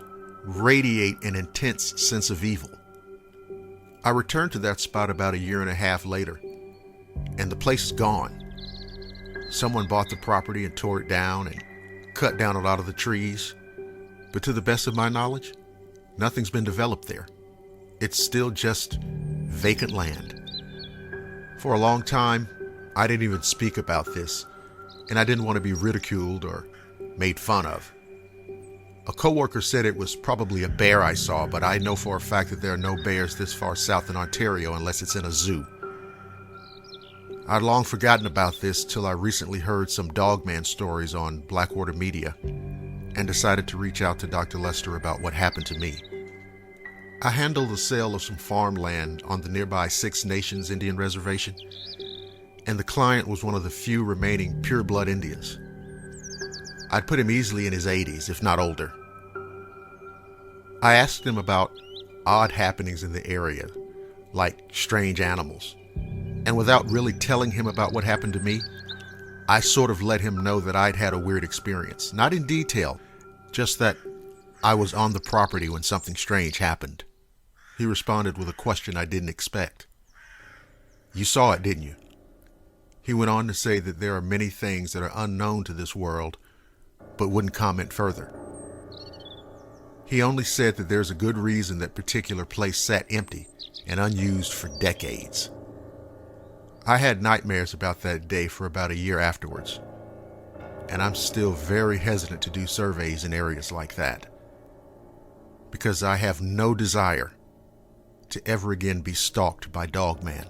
radiate an intense sense of evil. I returned to that spot about 1.5 years later, and the place is gone. Someone bought the property and tore it down and cut down a lot of the trees. But to the best of my knowledge, nothing's been developed there. It's still just vacant land. For a long time, I didn't even speak about this, and I didn't want to be ridiculed or made fun of. A coworker said it was probably a bear I saw, but I know for a fact that there are no bears this far south in Ontario unless it's in a zoo. I'd long forgotten about this till I recently heard some Dogman stories on Blackwater Media and decided to reach out to Dr. Lester about what happened to me. I handled the sale of some farmland on the nearby Six Nations Indian Reservation, and the client was one of the few remaining pure-blood Indians. I'd put him easily in his 80s, if not older. I asked him about odd happenings in the area, like strange animals. And without really telling him about what happened to me, I sort of let him know that I'd had a weird experience. Not in detail, just that I was on the property when something strange happened. He responded with a question I didn't expect. "You saw it, didn't you?" He went on to say that there are many things that are unknown to this world, but wouldn't comment further. He only said that there's a good reason that particular place sat empty and unused for decades. I had nightmares about that day for about 1 year afterwards, and I'm still very hesitant to do surveys in areas like that, because I have no desire to ever again be stalked by Dogman.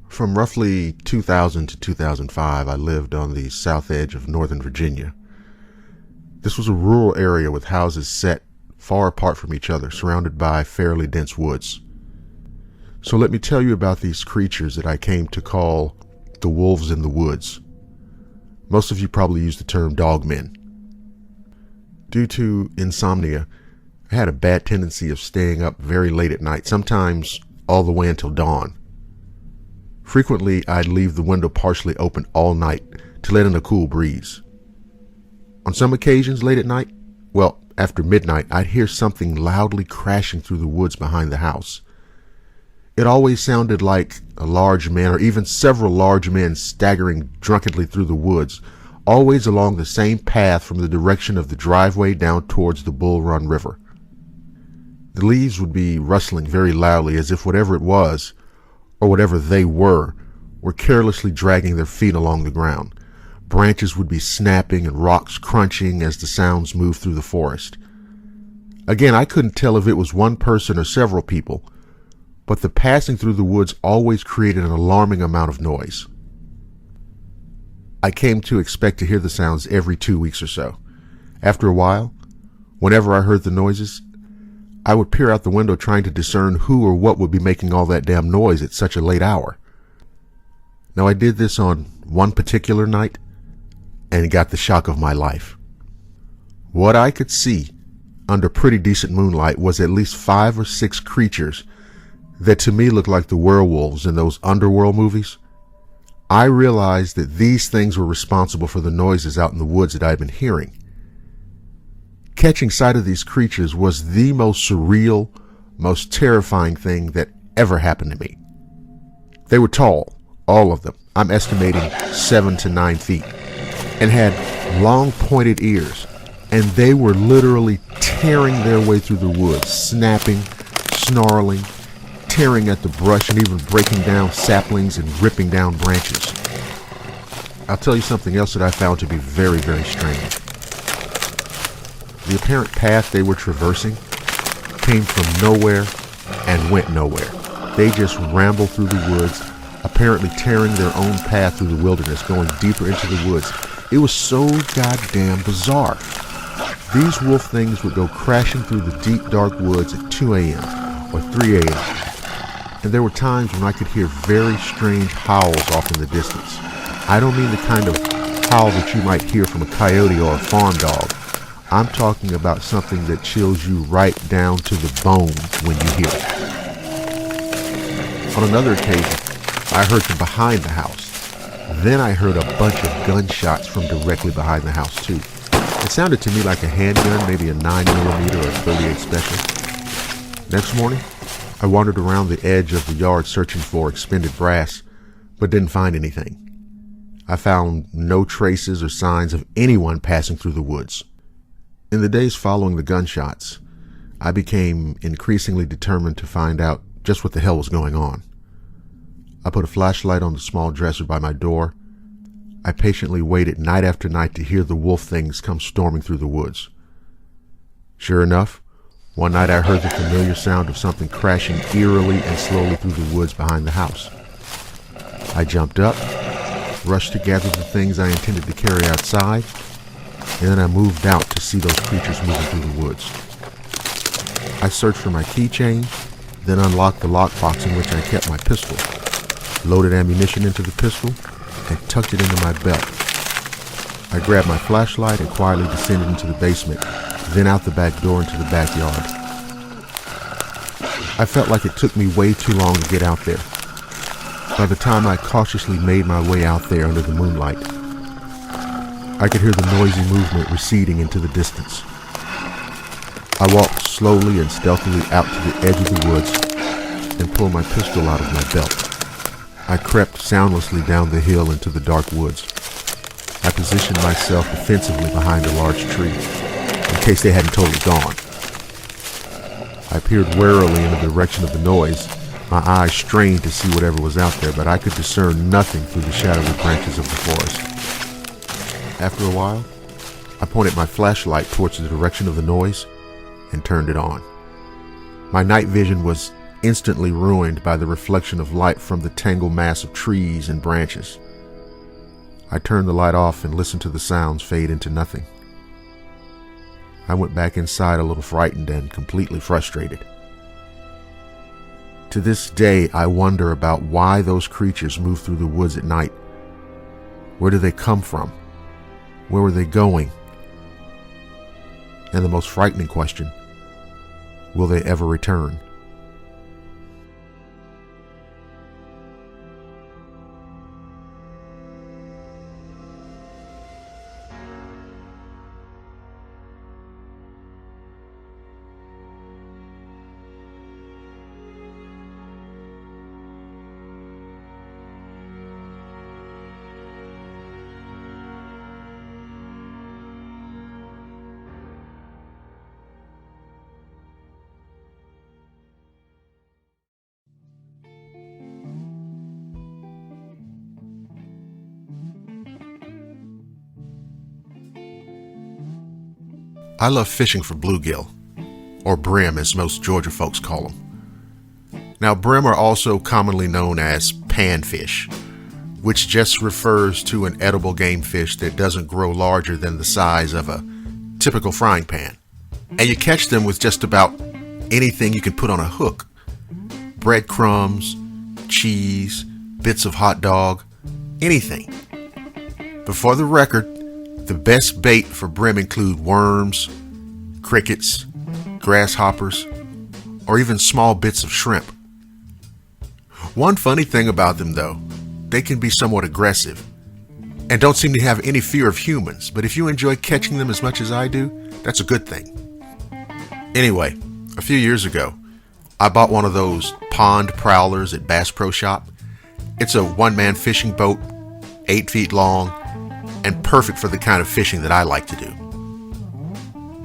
From roughly 2000 to 2005, I lived on the south edge of Northern Virginia. This was a rural area with houses set far apart from each other, surrounded by fairly dense woods. So let me tell you about these creatures that I came to call the wolves in the woods. Most of you probably use the term dogmen. Due to insomnia, I had a bad tendency of staying up very late at night, sometimes all the way until dawn. Frequently, I'd leave the window partially open all night to let in a cool breeze. On some occasions late at night, well, after midnight, I'd hear something loudly crashing through the woods behind the house. It always sounded like a large man or even several large men staggering drunkenly through the woods, always along the same path from the direction of the driveway down towards the Bull Run River. The leaves would be rustling very loudly as if whatever it was, or whatever they were carelessly dragging their feet along the ground. Branches would be snapping and rocks crunching as the sounds moved through the forest. Again, I couldn't tell if it was one person or several people, but the passing through the woods always created an alarming amount of noise. I came to expect to hear the sounds every 2 weeks or so. After a while, whenever I heard the noises, I would peer out the window trying to discern who or what would be making all that damn noise at such a late hour. Now, I did this on one particular night and got the shock of my life. What I could see under pretty decent moonlight was at least 5 or 6 creatures that to me looked like the werewolves in those underworld movies. I realized that these things were responsible for the noises out in the woods that I'd been hearing. Catching sight of these creatures was the most surreal, most terrifying thing that ever happened to me. They were tall, all of them. I'm estimating 7 to 9 feet, and had long pointed ears, and they were literally tearing their way through the woods, snapping, snarling, tearing at the brush, and even breaking down saplings and ripping down branches. I'll tell you something else that I found to be very, very strange. The apparent path they were traversing came from nowhere and went nowhere. They just rambled through the woods, apparently tearing their own path through the wilderness, going deeper into the woods. It was so goddamn bizarre. These wolf things would go crashing through the deep, dark woods at 2 a.m. or 3 a.m. And there were times when I could hear very strange howls off in the distance. I don't mean the kind of howl that you might hear from a coyote or a farm dog. I'm talking about something that chills you right down to the bone when you hear it. On another occasion, I heard from behind the house. Then I heard a bunch of gunshots from directly behind the house too. It sounded to me like a handgun, maybe a 9mm or a .38 special. Next morning, I wandered around the edge of the yard searching for expended brass, but didn't find anything. I found no traces or signs of anyone passing through the woods. In the days following the gunshots, I became increasingly determined to find out just what the hell was going on. I put a flashlight on the small dresser by my door. I patiently waited night after night to hear the wolf things come storming through the woods. Sure enough, one night I heard the familiar sound of something crashing eerily and slowly through the woods behind the house. I jumped up, rushed to gather the things I intended to carry outside, and then I moved out to see those creatures moving through the woods. I searched for my keychain, then unlocked the lockbox in which I kept my pistol, loaded ammunition into the pistol, and tucked it into my belt. I grabbed my flashlight and quietly descended into the basement, then out the back door into the backyard. I felt like it took me way too long to get out there. By the time I cautiously made my way out there under the moonlight, I could hear the noisy movement receding into the distance. I walked slowly and stealthily out to the edge of the woods and pulled my pistol out of my belt. I crept soundlessly down the hill into the dark woods. I positioned myself defensively behind a large tree, in case they hadn't totally gone. I peered warily in the direction of the noise, my eyes strained to see whatever was out there, but I could discern nothing through the shadowy branches of the forest. After a while, I pointed my flashlight towards the direction of the noise and turned it on. My night vision was instantly ruined by the reflection of light from the tangled mass of trees and branches. I turned the light off and listened to the sounds fade into nothing. I went back inside a little frightened and completely frustrated. To this day, I wonder about why those creatures move through the woods at night. Where do they come from? Where were they going? And the most frightening question, will they ever return? I love fishing for bluegill, or brim as most Georgia folks call them. Now, brim are also commonly known as panfish, which just refers to an edible game fish that doesn't grow larger than the size of a typical frying pan. And you catch them with just about anything you can put on a hook. Breadcrumbs, cheese, bits of hot dog, anything. But for the record, the best bait for brim include worms, crickets, grasshoppers, or even small bits of shrimp. One funny thing about them, though, they can be somewhat aggressive and don't seem to have any fear of humans, but if you enjoy catching them as much as I do, that's a good thing. Anyway, a few years ago, I bought one of those pond prowlers at Bass Pro Shop. It's a one-man fishing boat, 8 feet long, and perfect for the kind of fishing that I like to do.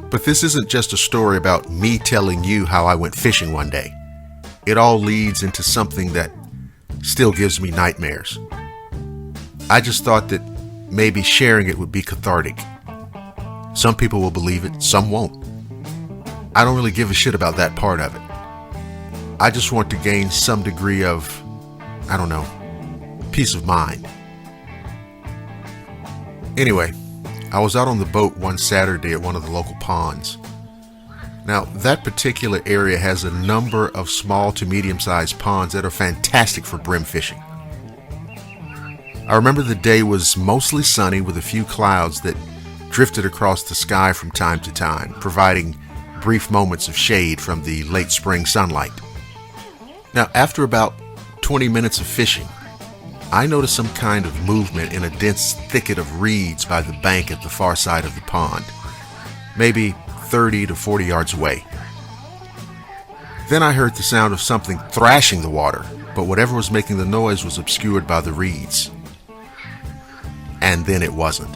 But this isn't just a story about me telling you how I went fishing one day. It all leads into something that still gives me nightmares. I just thought that maybe sharing it would be cathartic. Some people will believe it, some won't. I don't really give a shit about that part of it. I just want to gain some degree of, peace of mind. Anyway, I was out on the boat one Saturday at one of the local ponds. Now, that particular area has a number of small to medium-sized ponds that are fantastic for brim fishing. I remember the day was mostly sunny with a few clouds that drifted across the sky from time to time, providing brief moments of shade from the late spring sunlight. Now, after about 20 minutes of fishing, I noticed some kind of movement in a dense thicket of reeds by the bank at the far side of the pond, maybe 30 to 40 yards away. Then I heard the sound of something thrashing the water, but whatever was making the noise was obscured by the reeds. And then it wasn't.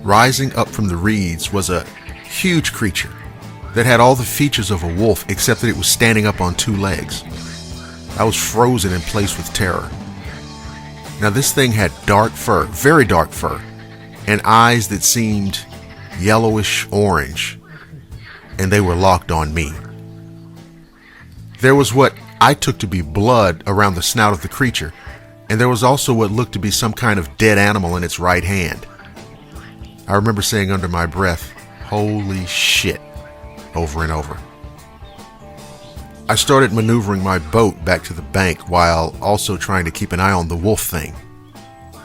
Rising up from the reeds was a huge creature that had all the features of a wolf except that it was standing up on 2 legs. I was frozen in place with terror. Now this thing had dark fur, very dark fur, and eyes that seemed yellowish orange, and they were locked on me. There was what I took to be blood around the snout of the creature, and there was also what looked to be some kind of dead animal in its right hand. I remember saying under my breath, "Holy shit," over and over. I started maneuvering my boat back to the bank while also trying to keep an eye on the wolf thing.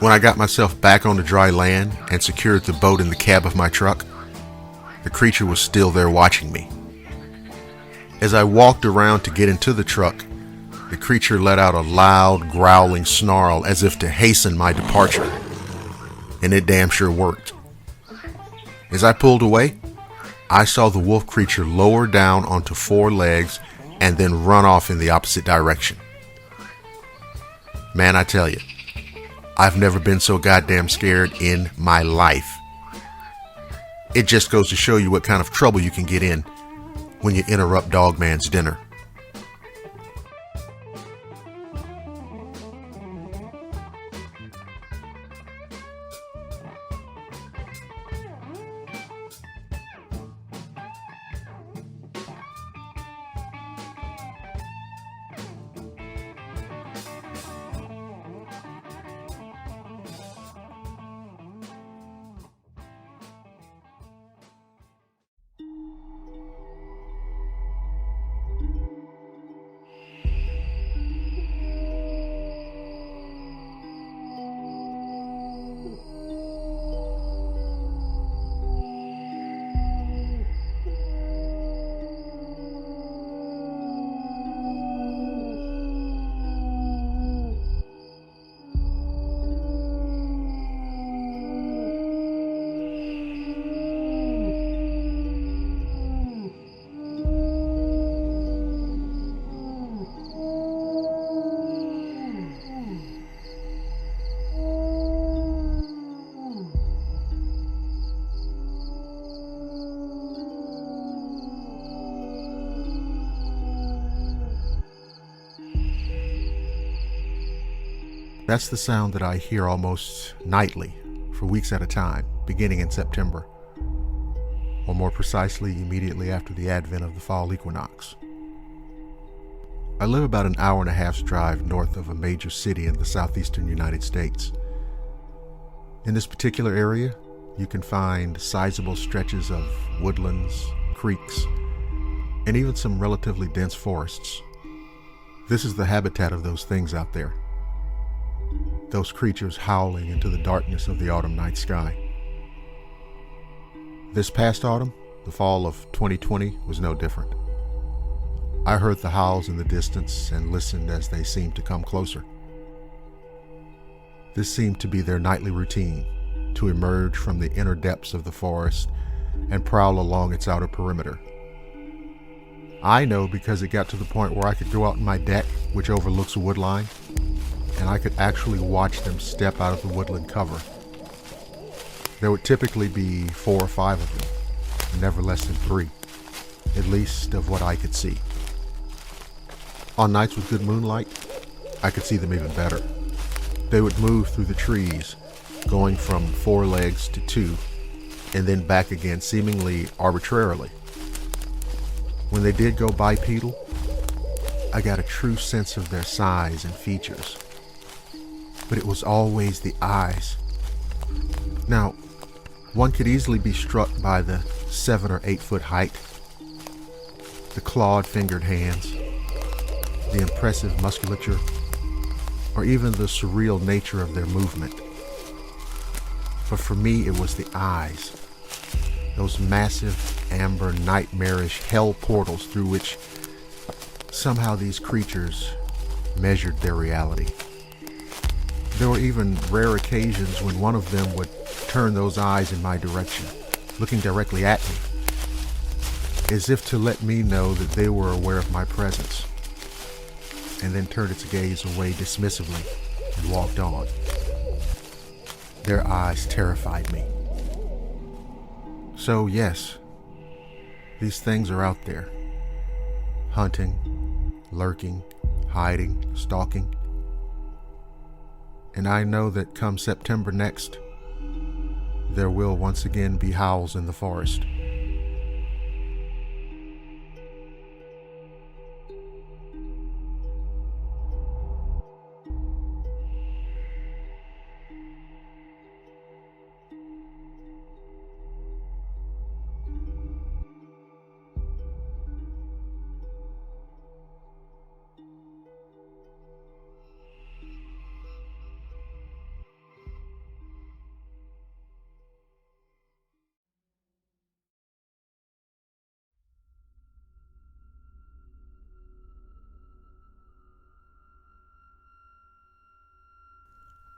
When I got myself back onto dry land and secured the boat in the cab of my truck, the creature was still there watching me. As I walked around to get into the truck, the creature let out a loud, growling snarl as if to hasten my departure. And it damn sure worked. As I pulled away, I saw the wolf creature lower down onto 4 legs and then run off in the opposite direction. Man, I tell you, I've never been so goddamn scared in my life. It just goes to show you what kind of trouble you can get in when you interrupt Dogman's dinner. That's the sound that I hear almost nightly for weeks at a time, beginning in September, or more precisely, immediately after the advent of the fall equinox. I live about an hour and a half's drive north of a major city in the southeastern United States. In this particular area, you can find sizable stretches of woodlands, creeks, and even some relatively dense forests. This is the habitat of those things out there. Those creatures howling into the darkness of the autumn night sky. This past autumn, the fall of 2020, was no different. I heard the howls in the distance and listened as they seemed to come closer. This seemed to be their nightly routine, to emerge from the inner depths of the forest and prowl along its outer perimeter. I know because it got to the point where I could go out on my deck, which overlooks a wood line, and I could actually watch them step out of the woodland cover. There would typically be 4 or 5 of them, never less than 3, at least of what I could see. On nights with good moonlight, I could see them even better. They would move through the trees, going from 4 legs to 2, and then back again seemingly arbitrarily. When they did go bipedal, I got a true sense of their size and features. But it was always the eyes. Now, one could easily be struck by the 7 or 8 foot height, the clawed fingered hands, the impressive musculature, or even the surreal nature of their movement. But for me, it was the eyes, those massive, amber, nightmarish hell portals through which somehow these creatures measured their reality. There were even rare occasions when one of them would turn those eyes in my direction, looking directly at me, as if to let me know that they were aware of my presence, and then turned its gaze away dismissively and walked on. Their eyes terrified me. So yes, these things are out there, hunting, lurking, hiding, stalking. And I know that come September next, there will once again be howls in the forest.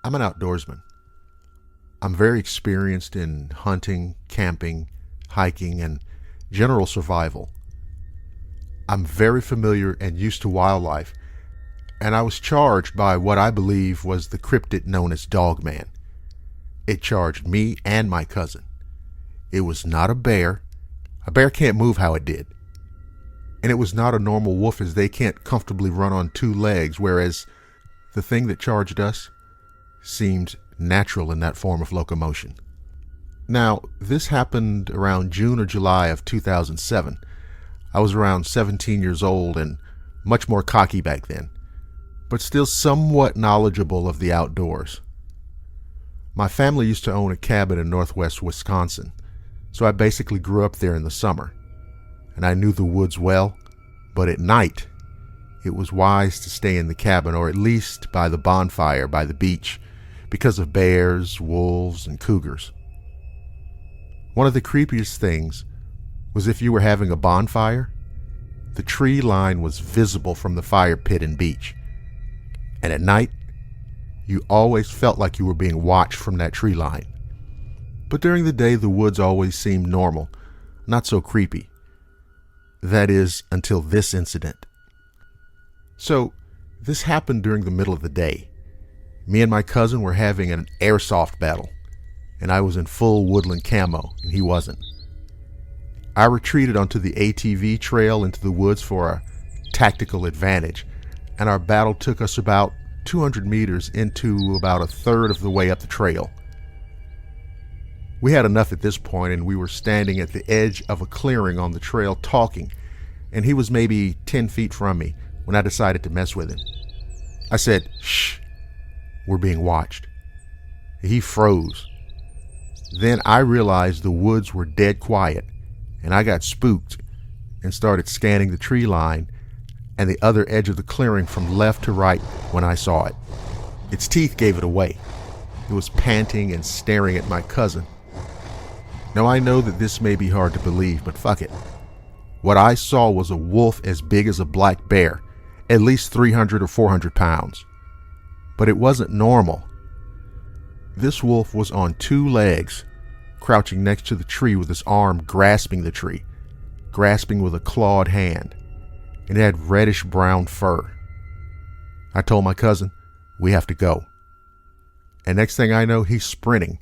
I'm an outdoorsman. I'm very experienced in hunting, camping, hiking, and general survival. I'm very familiar and used to wildlife, and I was charged by what I believe was the cryptid known as Dogman. It charged me and my cousin. It was not a bear. A bear can't move how it did. And it was not a normal wolf, as they can't comfortably run on 2 legs, whereas the thing that charged us seemed natural in that form of locomotion. Now, this happened around June or July of 2007. I was around 17 years old and much more cocky back then, but still somewhat knowledgeable of the outdoors. My family used to own a cabin in northwest Wisconsin, so I basically grew up there in the summer, and I knew the woods well, but at night, it was wise to stay in the cabin, or at least by the bonfire by the beach, because of bears, wolves, and cougars. One of the creepiest things was if you were having a bonfire, the tree line was visible from the fire pit and beach. And at night, you always felt like you were being watched from that tree line. But during the day, the woods always seemed normal, not so creepy. That is, until this incident. So, this happened during the middle of the day. Me and my cousin were having an airsoft battle, and I was in full woodland camo, and he wasn't. I retreated onto the ATV trail into the woods for a tactical advantage, and our battle took us about 200 meters into about a third of the way up the trail. We had enough at this point, and we were standing at the edge of a clearing on the trail talking, and he was maybe 10 feet from me when I decided to mess with him. I said, "Shh, we're being watched." He froze. Then I realized the woods were dead quiet, and I got spooked and started scanning the tree line and the other edge of the clearing from left to right when I saw it. Its teeth gave it away. It was panting and staring at my cousin. Now I know that this may be hard to believe, but fuck it. What I saw was a wolf as big as a black bear, at least 300 or 400 pounds. But it wasn't normal. This wolf was on 2 legs, crouching next to the tree with his arm grasping the tree, grasping with a clawed hand, and it had reddish brown fur. I told my cousin, "We have to go." And next thing I know, he's sprinting,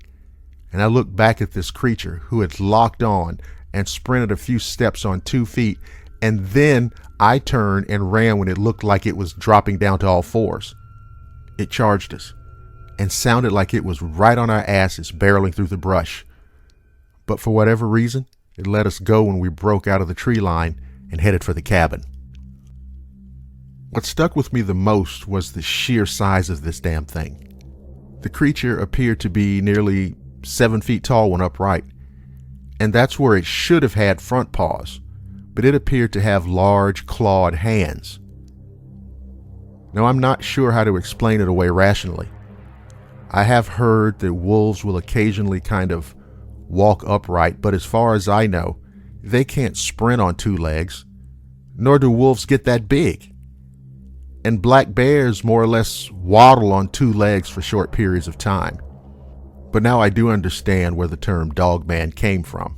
and I looked back at this creature who had locked on and sprinted a few steps on 2 feet, and then I turned and ran when it looked like it was dropping down to all fours. It charged us and sounded like it was right on our asses barreling through the brush. But for whatever reason, it let us go when we broke out of the tree line and headed for the cabin. What stuck with me the most was the sheer size of this damn thing. The creature appeared to be nearly 7 feet tall when upright, and that's where it should have had front paws, but it appeared to have large clawed hands. Now I'm not sure how to explain it away rationally. I have heard that wolves will occasionally kind of walk upright, but as far as I know, they can't sprint on 2 legs, nor do wolves get that big. And black bears more or less waddle on 2 legs for short periods of time. But now I do understand where the term dogman came from.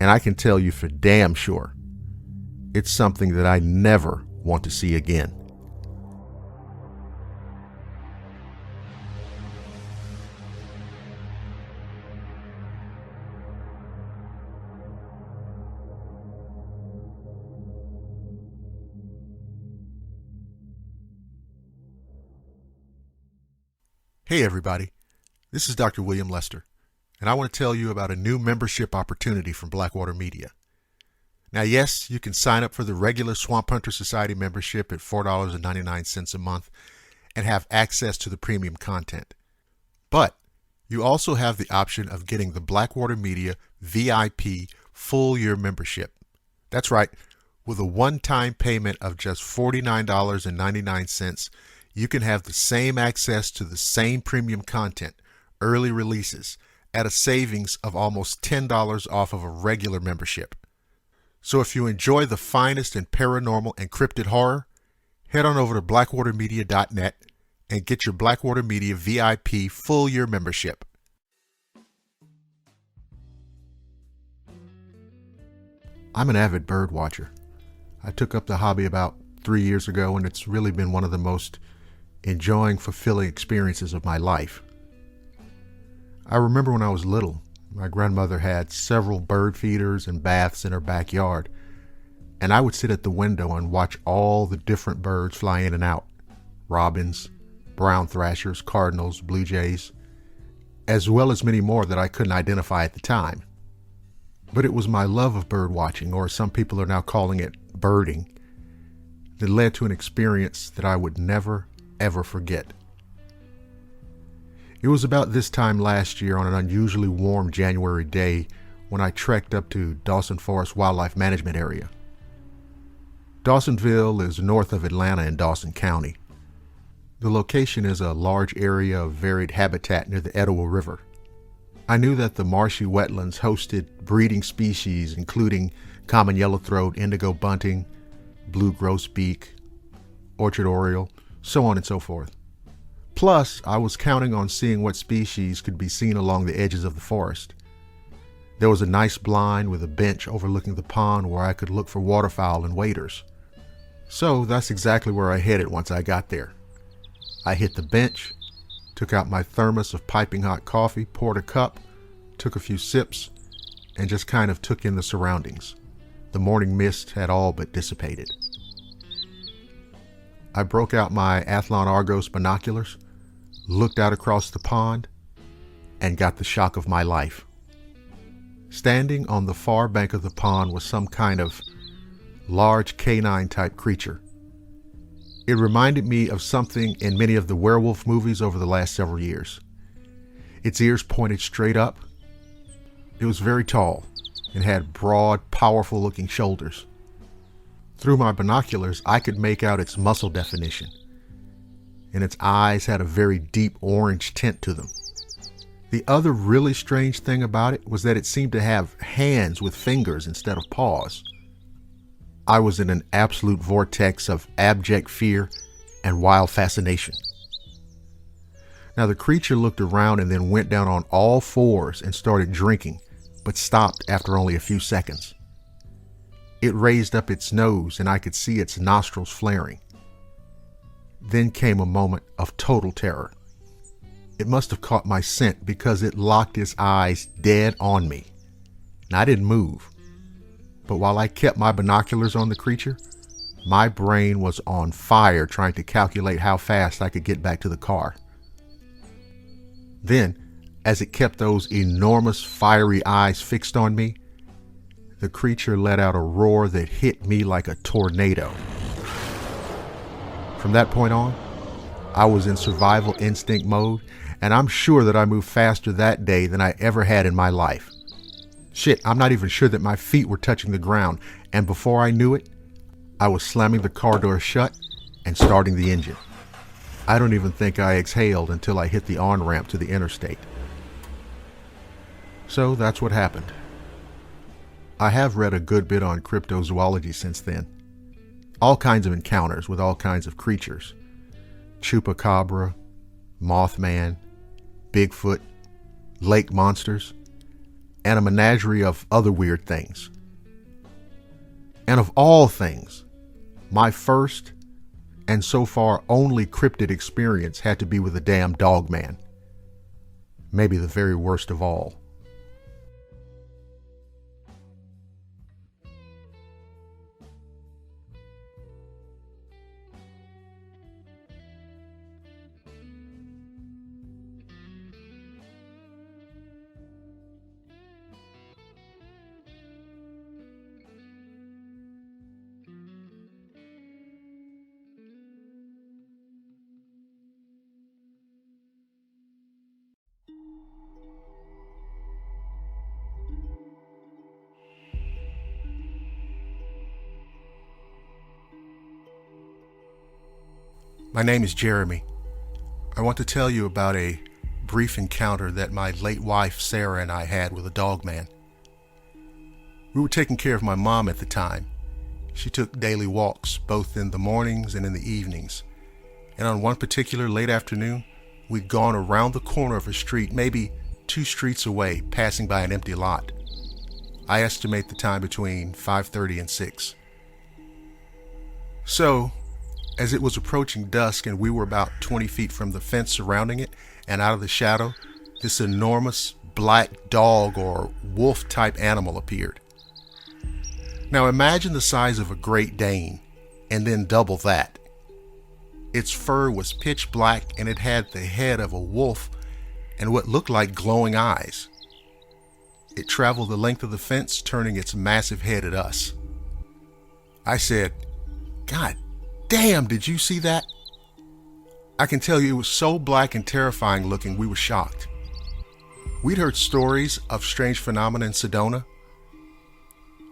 And I can tell you for damn sure, it's something that I never want to see again. Hey everybody, this is Dr. William Lester, and I want to tell you about a new membership opportunity from Blackwater Media. Now yes, you can sign up for the regular Swamp Hunter Society membership at $4.99 a month and have access to the premium content. But you also have the option of getting the Blackwater Media VIP full year membership. That's right, with a one-time payment of just $49.99, you can have the same access to the same premium content, early releases, at a savings of almost $10 off of a regular membership. So if you enjoy the finest in paranormal and cryptid horror, head on over to blackwatermedia.net and get your Blackwater Media VIP full year membership. I'm an avid bird watcher. I took up the hobby about 3 years ago, and it's really been one of the most enjoying, fulfilling experiences of my life. I remember when I was little, my grandmother had several bird feeders and baths in her backyard, and I would sit at the window and watch all the different birds fly in and out. Robins, brown thrashers, cardinals, blue jays, as well as many more that I couldn't identify at the time. But it was my love of bird watching, or some people are now calling it birding, that led to an experience that I would never ever forget. It was about this time last year on an unusually warm January day when I trekked up to Dawson Forest Wildlife Management Area. Dawsonville is north of Atlanta in Dawson County. The location is a large area of varied habitat near the Etowah River. I knew that the marshy wetlands hosted breeding species including common yellowthroat, indigo bunting, blue grosbeak, orchard oriole, so on and so forth. Plus, I was counting on seeing what species could be seen along the edges of the forest. There was a nice blind with a bench overlooking the pond where I could look for waterfowl and waders. So that's exactly where I headed once I got there. I hit the bench, took out my thermos of piping hot coffee, poured a cup, took a few sips, and just kind of took in the surroundings. The morning mist had all but dissipated. I broke out my Athlon Argos binoculars, looked out across the pond, and got the shock of my life. Standing on the far bank of the pond was some kind of large canine-type creature. It reminded me of something in many of the werewolf movies over the last several years. Its ears pointed straight up. It was very tall and had broad, powerful-looking shoulders. Through my binoculars, I could make out its muscle definition, and its eyes had a very deep orange tint to them. The other really strange thing about it was that it seemed to have hands with fingers instead of paws. I was in an absolute vortex of abject fear and wild fascination. Now the creature looked around and then went down on all fours and started drinking, but stopped after only a few seconds. It raised up its nose and I could see its nostrils flaring. Then came a moment of total terror. It must have caught my scent because it locked its eyes dead on me. And I didn't move. But while I kept my binoculars on the creature, my brain was on fire trying to calculate how fast I could get back to the car. Then, as it kept those enormous fiery eyes fixed on me, the creature let out a roar that hit me like a tornado. From that point on, I was in survival instinct mode, and I'm sure that I moved faster that day than I ever had in my life. Shit, I'm not even sure that my feet were touching the ground, and before I knew it, I was slamming the car door shut and starting the engine. I don't even think I exhaled until I hit the on-ramp to the interstate. So that's what happened. I have read a good bit on cryptozoology since then. All kinds of encounters with all kinds of creatures. Chupacabra, Mothman, Bigfoot, lake monsters, and a menagerie of other weird things. And of all things, my first and so far only cryptid experience had to be with a damn Dogman. Maybe the very worst of all. My name is Jeremy. I want to tell you about a brief encounter that my late wife Sarah and I had with a Dogman. We were taking care of my mom at the time. She took daily walks, both in the mornings and in the evenings. And on one particular late afternoon, we'd gone around the corner of a street, maybe 2 streets away, passing by an empty lot. I estimate the time between 5:30 and 6. So, as it was approaching dusk and we were about 20 feet from the fence surrounding it and out of the shadow, this enormous black dog or wolf type animal appeared. Now imagine the size of a Great Dane and then double that. Its fur was pitch black and it had the head of a wolf and what looked like glowing eyes. It traveled the length of the fence, turning its massive head at us. I said, "God damn, did you see that?" I can tell you it was so black and terrifying looking, we were shocked. We'd heard stories of strange phenomena in Sedona,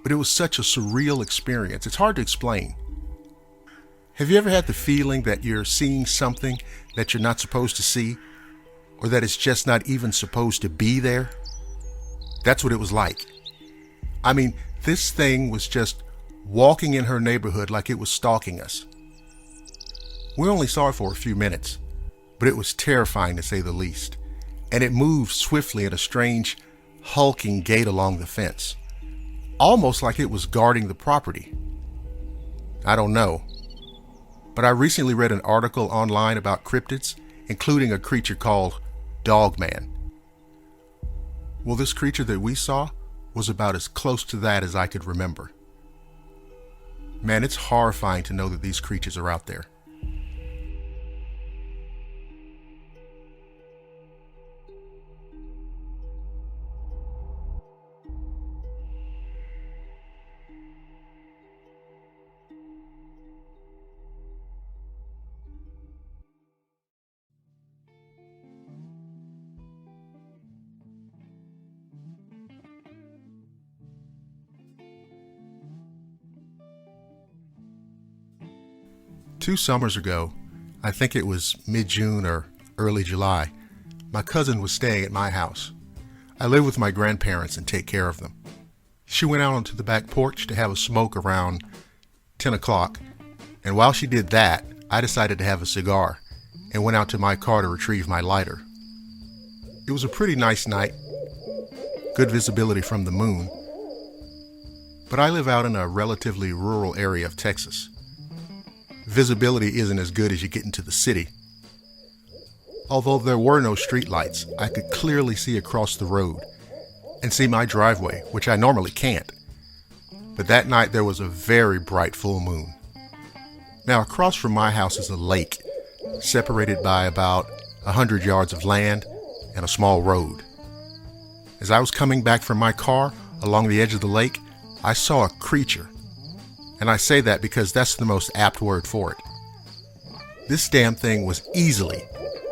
but it was such a surreal experience. It's hard to explain. Have you ever had the feeling that you're seeing something that you're not supposed to see, or that it's just not even supposed to be there? That's what it was like. I mean, this thing was just walking in her neighborhood like it was stalking us. We only saw it for a few minutes, but it was terrifying to say the least, and it moved swiftly at a strange, hulking gait along the fence, almost like it was guarding the property. I don't know, but I recently read an article online about cryptids, including a creature called Dogman. Well, this creature that we saw was about as close to that as I could remember. Man, it's horrifying to know that these creatures are out there. 2 summers ago, I think it was mid-June or early July, my cousin was staying at my house. I live with my grandparents and take care of them. She went out onto the back porch to have a smoke around 10 o'clock, and while she did that, I decided to have a cigar and went out to my car to retrieve my lighter. It was a pretty nice night, good visibility from the moon, but I live out in a relatively rural area of Texas. Visibility isn't as good as you get into the city. Although there were no streetlights, I could clearly see across the road and see my driveway, which I normally can't. But that night there was a very bright full moon. Now across from my house is a lake, separated by about 100 yards of land and a small road. As I was coming back from my car along the edge of the lake, I saw a creature. And I say that because that's the most apt word for it. This damn thing was easily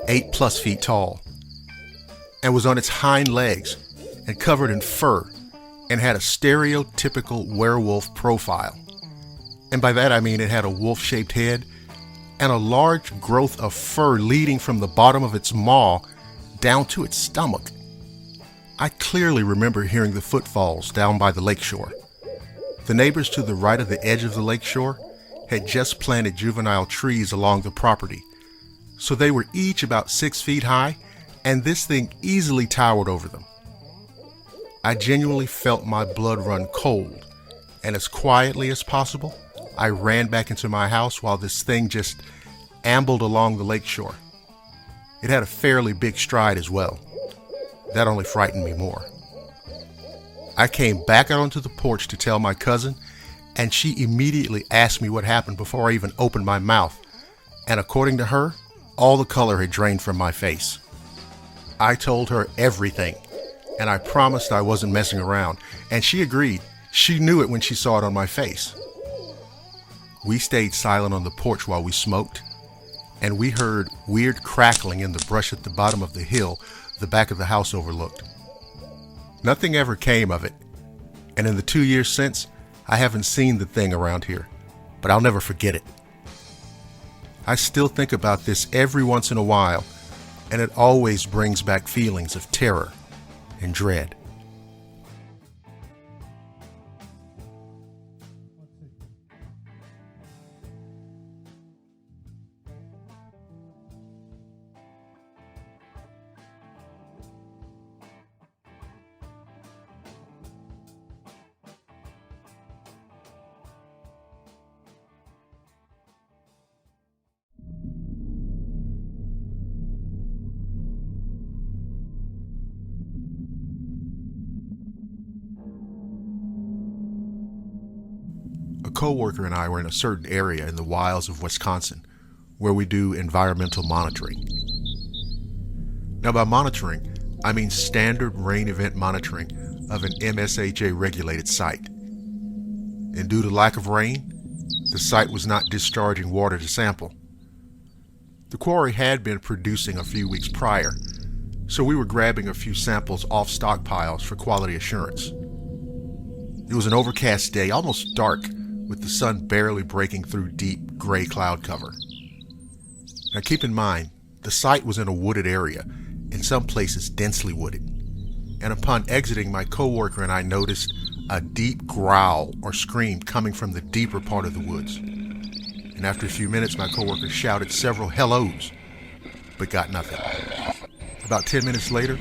8+ feet tall and was on its hind legs and covered in fur and had a stereotypical werewolf profile. And by that I mean it had a wolf-shaped head and a large growth of fur leading from the bottom of its maw down to its stomach. I clearly remember hearing the footfalls down by the lakeshore. The neighbors to the right of the edge of the lakeshore had just planted juvenile trees along the property, so they were each about 6 feet high, and this thing easily towered over them. I genuinely felt my blood run cold, and as quietly as possible, I ran back into my house while this thing just ambled along the lakeshore. It had a fairly big stride as well. That only frightened me more. I came back out onto the porch to tell my cousin, and she immediately asked me what happened before I even opened my mouth. And according to her, all the color had drained from my face. I told her everything, and I promised I wasn't messing around, and she agreed. She knew it when she saw it on my face. We stayed silent on the porch while we smoked, and we heard weird crackling in the brush at the bottom of the hill the back of the house overlooked. Nothing ever came of it, and in the 2 years since, I haven't seen the thing around here, but I'll never forget it. I still think about this every once in a while, and it always brings back feelings of terror and dread. A coworker and I were in a certain area in the wilds of Wisconsin where we do environmental monitoring. Now by monitoring, I mean standard rain event monitoring of an MSHA regulated site. And due to lack of rain, the site was not discharging water to sample. The quarry had been producing a few weeks prior, so we were grabbing a few samples off stockpiles for quality assurance. It was an overcast day, almost dark, with the sun barely breaking through deep gray cloud cover. Now keep in mind, the site was in a wooded area, in some places densely wooded. And upon exiting, my coworker and I noticed a deep growl or scream coming from the deeper part of the woods. And after a few minutes, my coworker shouted several hellos, but got nothing. About 10 minutes later,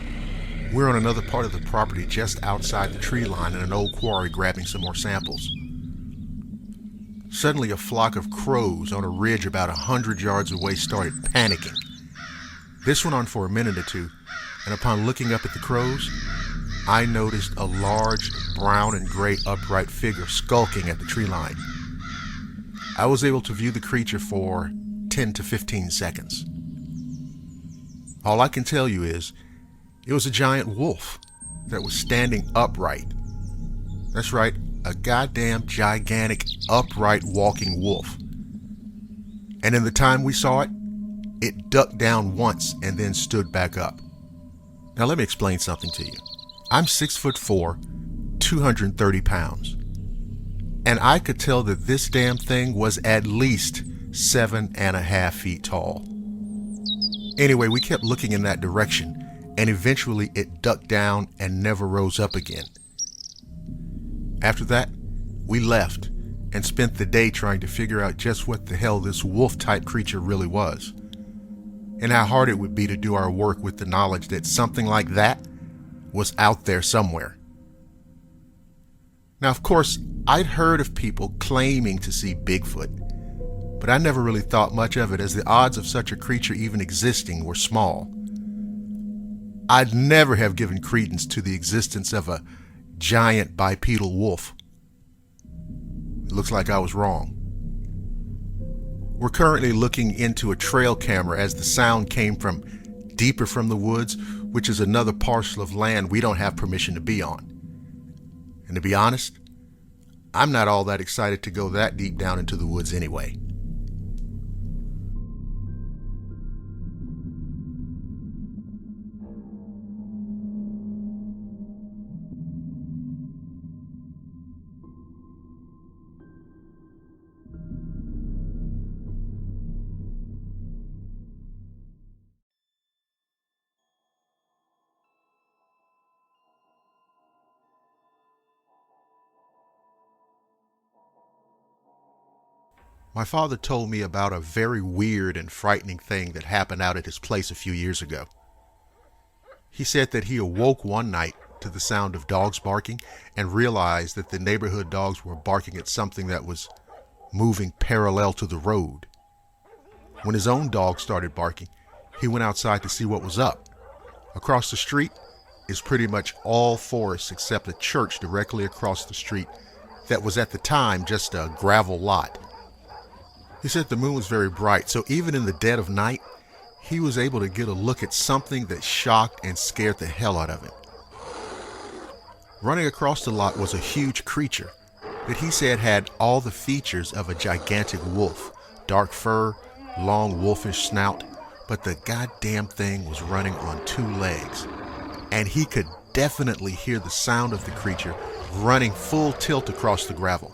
we're on another part of the property just outside the tree line in an old quarry grabbing some more samples. Suddenly, a flock of crows on a ridge about 100 yards away started panicking. This went on for a minute or two, and upon looking up at the crows, I noticed a large brown and gray upright figure skulking at the tree line. I was able to view the creature for 10 to 15 seconds. All I can tell you is, it was a giant wolf that was standing upright. That's right, a goddamn gigantic upright walking wolf. And in the time we saw it, it ducked down once and then stood back up. Now let me explain something to you. I'm 6'4", 230 pounds. And I could tell that this damn thing was at least 7.5 feet tall. Anyway, we kept looking in that direction, and eventually it ducked down and never rose up again. After that, we left and spent the day trying to figure out just what the hell this wolf-type creature really was, and how hard it would be to do our work with the knowledge that something like that was out there somewhere. Now, of course, I'd heard of people claiming to see Bigfoot, but I never really thought much of it, as the odds of such a creature even existing were small. I'd never have given credence to the existence of a giant bipedal wolf. It looks like I was wrong. We're currently looking into a trail camera as the sound came from deeper from the woods, which is another parcel of land we don't have permission to be on. And to be honest, I'm not all that excited to go that deep down into the woods anyway. My father told me about a very weird and frightening thing that happened out at his place a few years ago. He said that he awoke one night to the sound of dogs barking and realized that the neighborhood dogs were barking at something that was moving parallel to the road. When his own dog started barking, he went outside to see what was up. Across the street is pretty much all forest except a church directly across the street that was at the time just a gravel lot. He said the moon was very bright, so even in the dead of night, he was able to get a look at something that shocked and scared the hell out of him. Running across the lot was a huge creature that he said had all the features of a gigantic wolf, dark fur, long wolfish snout, but the goddamn thing was running on 2 legs, and he could definitely hear the sound of the creature running full tilt across the gravel.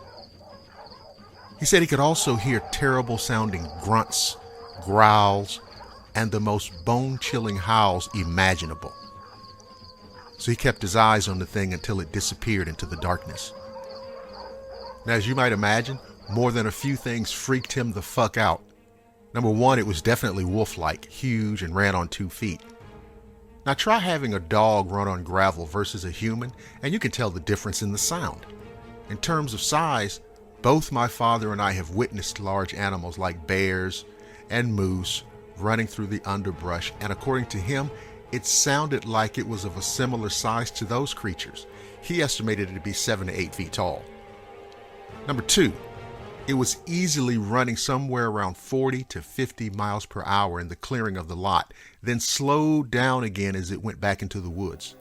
He said he could also hear terrible sounding grunts, growls, and the most bone-chilling howls imaginable. So he kept his eyes on the thing until it disappeared into the darkness. Now, as you might imagine, more than a few things freaked him the fuck out. Number one, it was definitely wolf-like, huge, and ran on 2 feet. Now try having a dog run on gravel versus a human, and you can tell the difference in the sound. In terms of size, both my father and I have witnessed large animals like bears and moose running through the underbrush, and according to him, it sounded like it was of a similar size to those creatures. He estimated it to be 7 to 8 feet tall. Number 2, it was easily running somewhere around 40 to 50 miles per hour in the clearing of the lot, then slowed down again as it went back into the woods.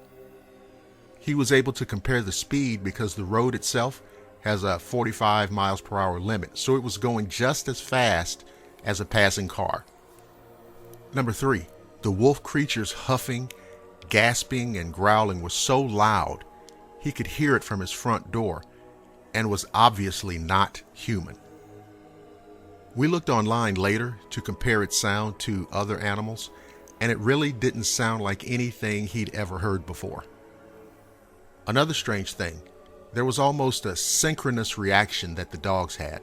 He was able to compare the speed because the road itself has a 45 miles per hour limit, so it was going just as fast as a passing car. Number 3, the wolf creature's huffing, gasping, and growling was so loud he could hear it from his front door and was obviously not human. We looked online later to compare its sound to other animals, and it really didn't sound like anything he'd ever heard before. Another strange thing, there was almost a synchronous reaction that the dogs had.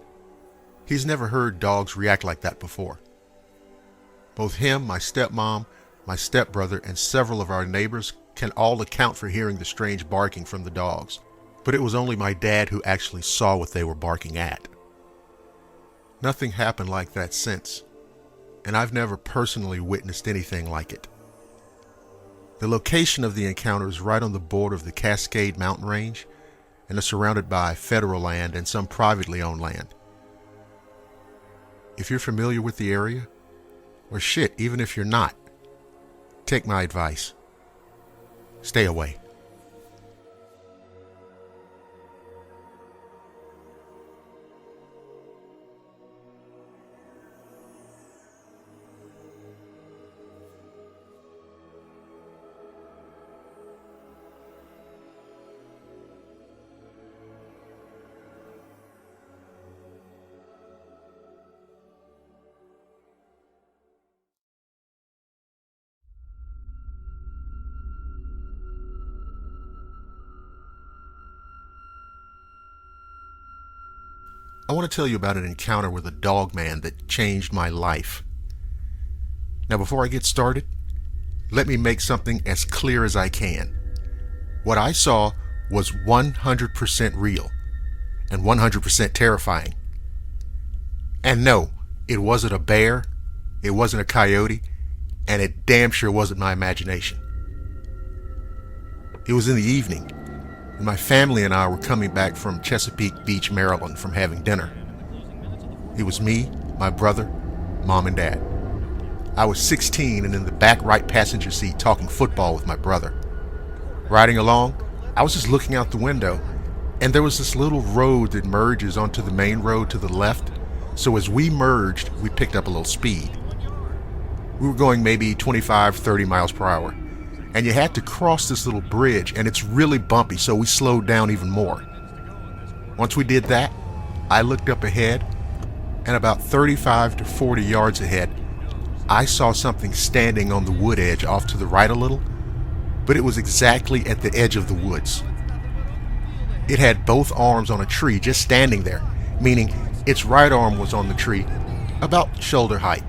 He's never heard dogs react like that before. Both him, my stepmom, my stepbrother, and several of our neighbors can all account for hearing the strange barking from the dogs, but it was only my dad who actually saw what they were barking at. Nothing happened like that since, and I've never personally witnessed anything like it. The location of the encounter is right on the border of the Cascade Mountain Range, and is surrounded by federal land and some privately owned land. If you're familiar with the area, or shit, even if you're not, take my advice. Stay away. I want to tell you about an encounter with a dog man that changed my life. Now, before I get started, let me make something as clear as I can. What I saw was 100% real and 100% terrifying. And no, it wasn't a bear, it wasn't a coyote, and it damn sure wasn't my imagination. It was in the evening, and my family and I were coming back from Chesapeake Beach, Maryland, from having dinner. It was me, my brother, Mom, and Dad. I was 16 and in the back right passenger seat talking football with my brother. Riding along, I was just looking out the window, and there was this little road that merges onto the main road to the left. So as we merged, we picked up a little speed. We were going maybe 25, 30 miles per hour. And you had to cross this little bridge, and it's really bumpy, so we slowed down even more. Once we did that, I looked up ahead, and about 35 to 40 yards ahead, I saw something standing on the wood edge off to the right a little, but it was exactly at the edge of the woods. It had both arms on a tree just standing there, meaning its right arm was on the tree about shoulder height,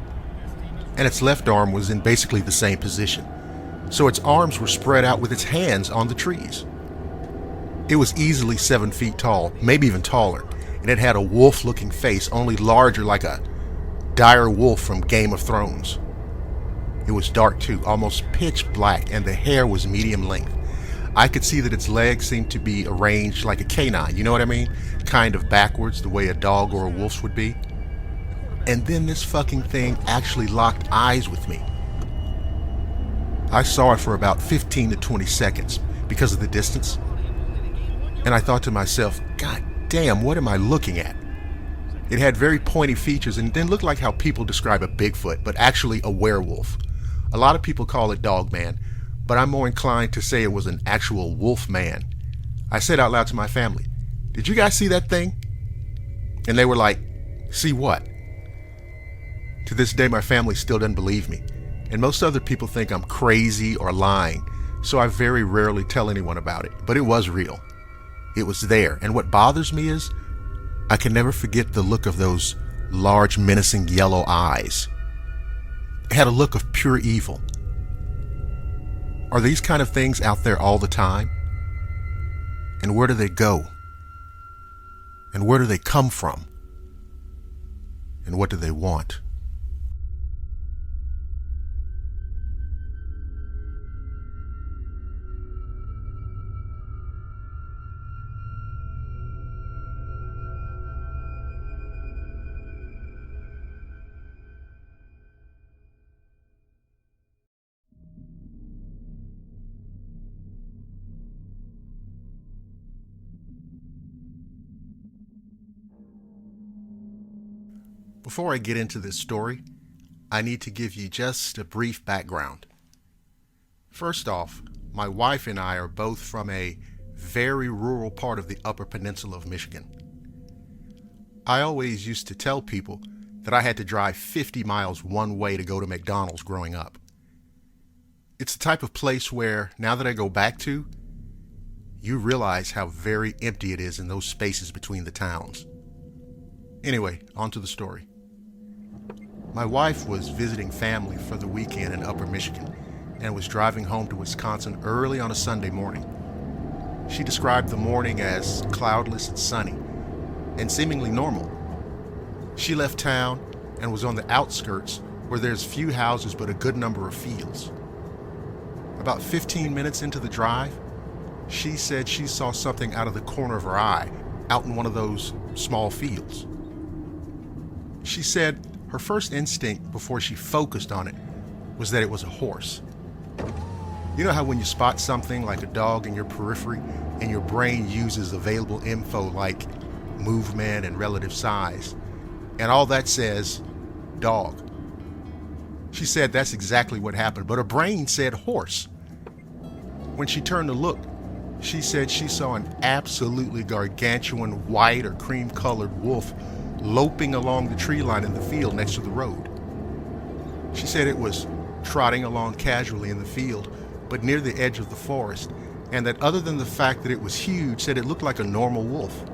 and its left arm was in basically the same position. So its arms were spread out with its hands on the trees. It was easily 7 feet tall, maybe even taller, and it had a wolf-looking face, only larger, like a dire wolf from Game of Thrones. It was dark too, almost pitch black, and the hair was medium length. I could see that its legs seemed to be arranged like a canine, you know what I mean? Kind of backwards, the way a dog or a wolf's would be. And then this fucking thing actually locked eyes with me. I saw it for about 15 to 20 seconds because of the distance. And I thought to myself, God damn, what am I looking at? It had very pointy features and didn't look like how people describe a Bigfoot, but actually a werewolf. A lot of people call it Dogman, but I'm more inclined to say it was an actual wolf man. I said out loud to my family, "Did you guys see that thing?" And they were like, "See what?" To this day, my family still doesn't believe me. And most other people think I'm crazy or lying, so I very rarely tell anyone about it. But it was real. It was there. And what bothers me is, I can never forget the look of those large, menacing yellow eyes. It had a look of pure evil. Are these kind of things out there all the time? And where do they go? And where do they come from? And what do they want? Before I get into this story, I need to give you just a brief background. First off, my wife and I are both from a very rural part of the Upper Peninsula of Michigan. I always used to tell people that I had to drive 50 miles one way to go to McDonald's growing up. It's the type of place where, now that I go back to, you realize how very empty it is in those spaces between the towns. Anyway, on to the story. My wife was visiting family for the weekend in Upper Michigan and was driving home to Wisconsin early on a Sunday morning. She described the morning as cloudless and sunny and seemingly normal. She left town and was on the outskirts where there's few houses but a good number of fields. About 15 minutes into the drive, she said she saw something out of the corner of her eye out in one of those small fields. She said her first instinct before she focused on it was that it was a horse. You know how when you spot something like a dog in your periphery and your brain uses available info like movement and relative size, and all that says dog. She said that's exactly what happened, but her brain said horse. When she turned to look, she said she saw an absolutely gargantuan white or cream-colored wolf loping along the tree line in the field next to the road. She said it was trotting along casually in the field, but near the edge of the forest, and that other than the fact that it was huge, said it looked like a normal wolf.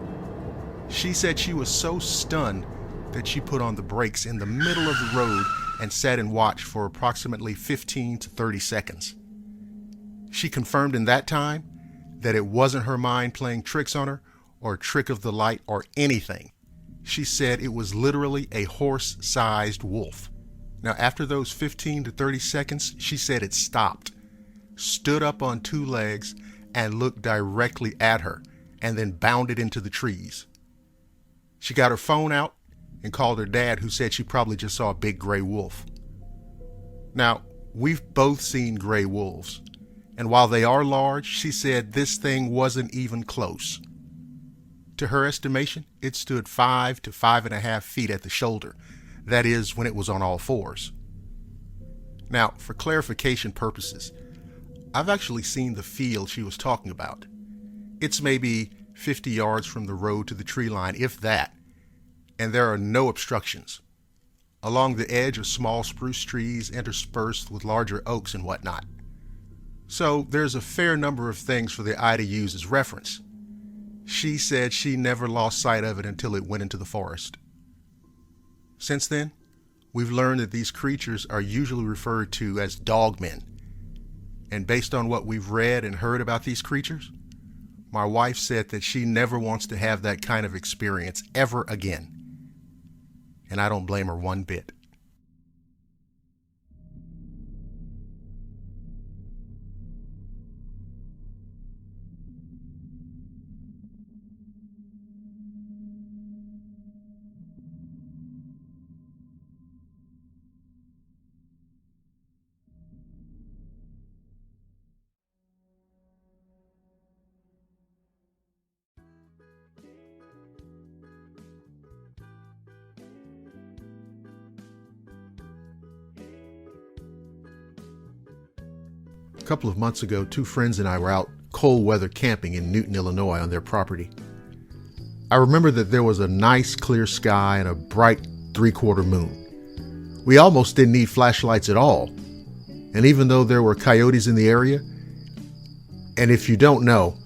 She said she was so stunned that she put on the brakes in the middle of the road and sat and watched for approximately 15 to 30 seconds. She confirmed in that time that it wasn't her mind playing tricks on her or a trick of the light or anything. She said it was literally a horse-sized wolf. Now, after those 15 to 30 seconds, she said it stopped, stood up on two legs, and looked directly at her, and then bounded into the trees. She got her phone out and called her dad, who said she probably just saw a big gray wolf. Now, we've both seen gray wolves, and while they are large, she said this thing wasn't even close. To her estimation, it stood 5 to 5.5 feet at the shoulder. That is, when it was on all fours. Now, for clarification purposes, I've actually seen the field she was talking about. It's maybe 50 yards from the road to the tree line, if that, and there are no obstructions. Along the edge are small spruce trees interspersed with larger oaks and whatnot. So there's a fair number of things for the eye to use as reference. She said she never lost sight of it until it went into the forest. Since then, we've learned that these creatures are usually referred to as dogmen. And based on what we've read and heard about these creatures, my wife said that she never wants to have that kind of experience ever again. And I don't blame her one bit. A couple of months ago, two friends and I were out cold weather camping in Newton, Illinois on their property. I remember that there was a nice clear sky and a bright 3/4 moon. We almost didn't need flashlights at all. And even though there were coyotes in the area, and if you don't know,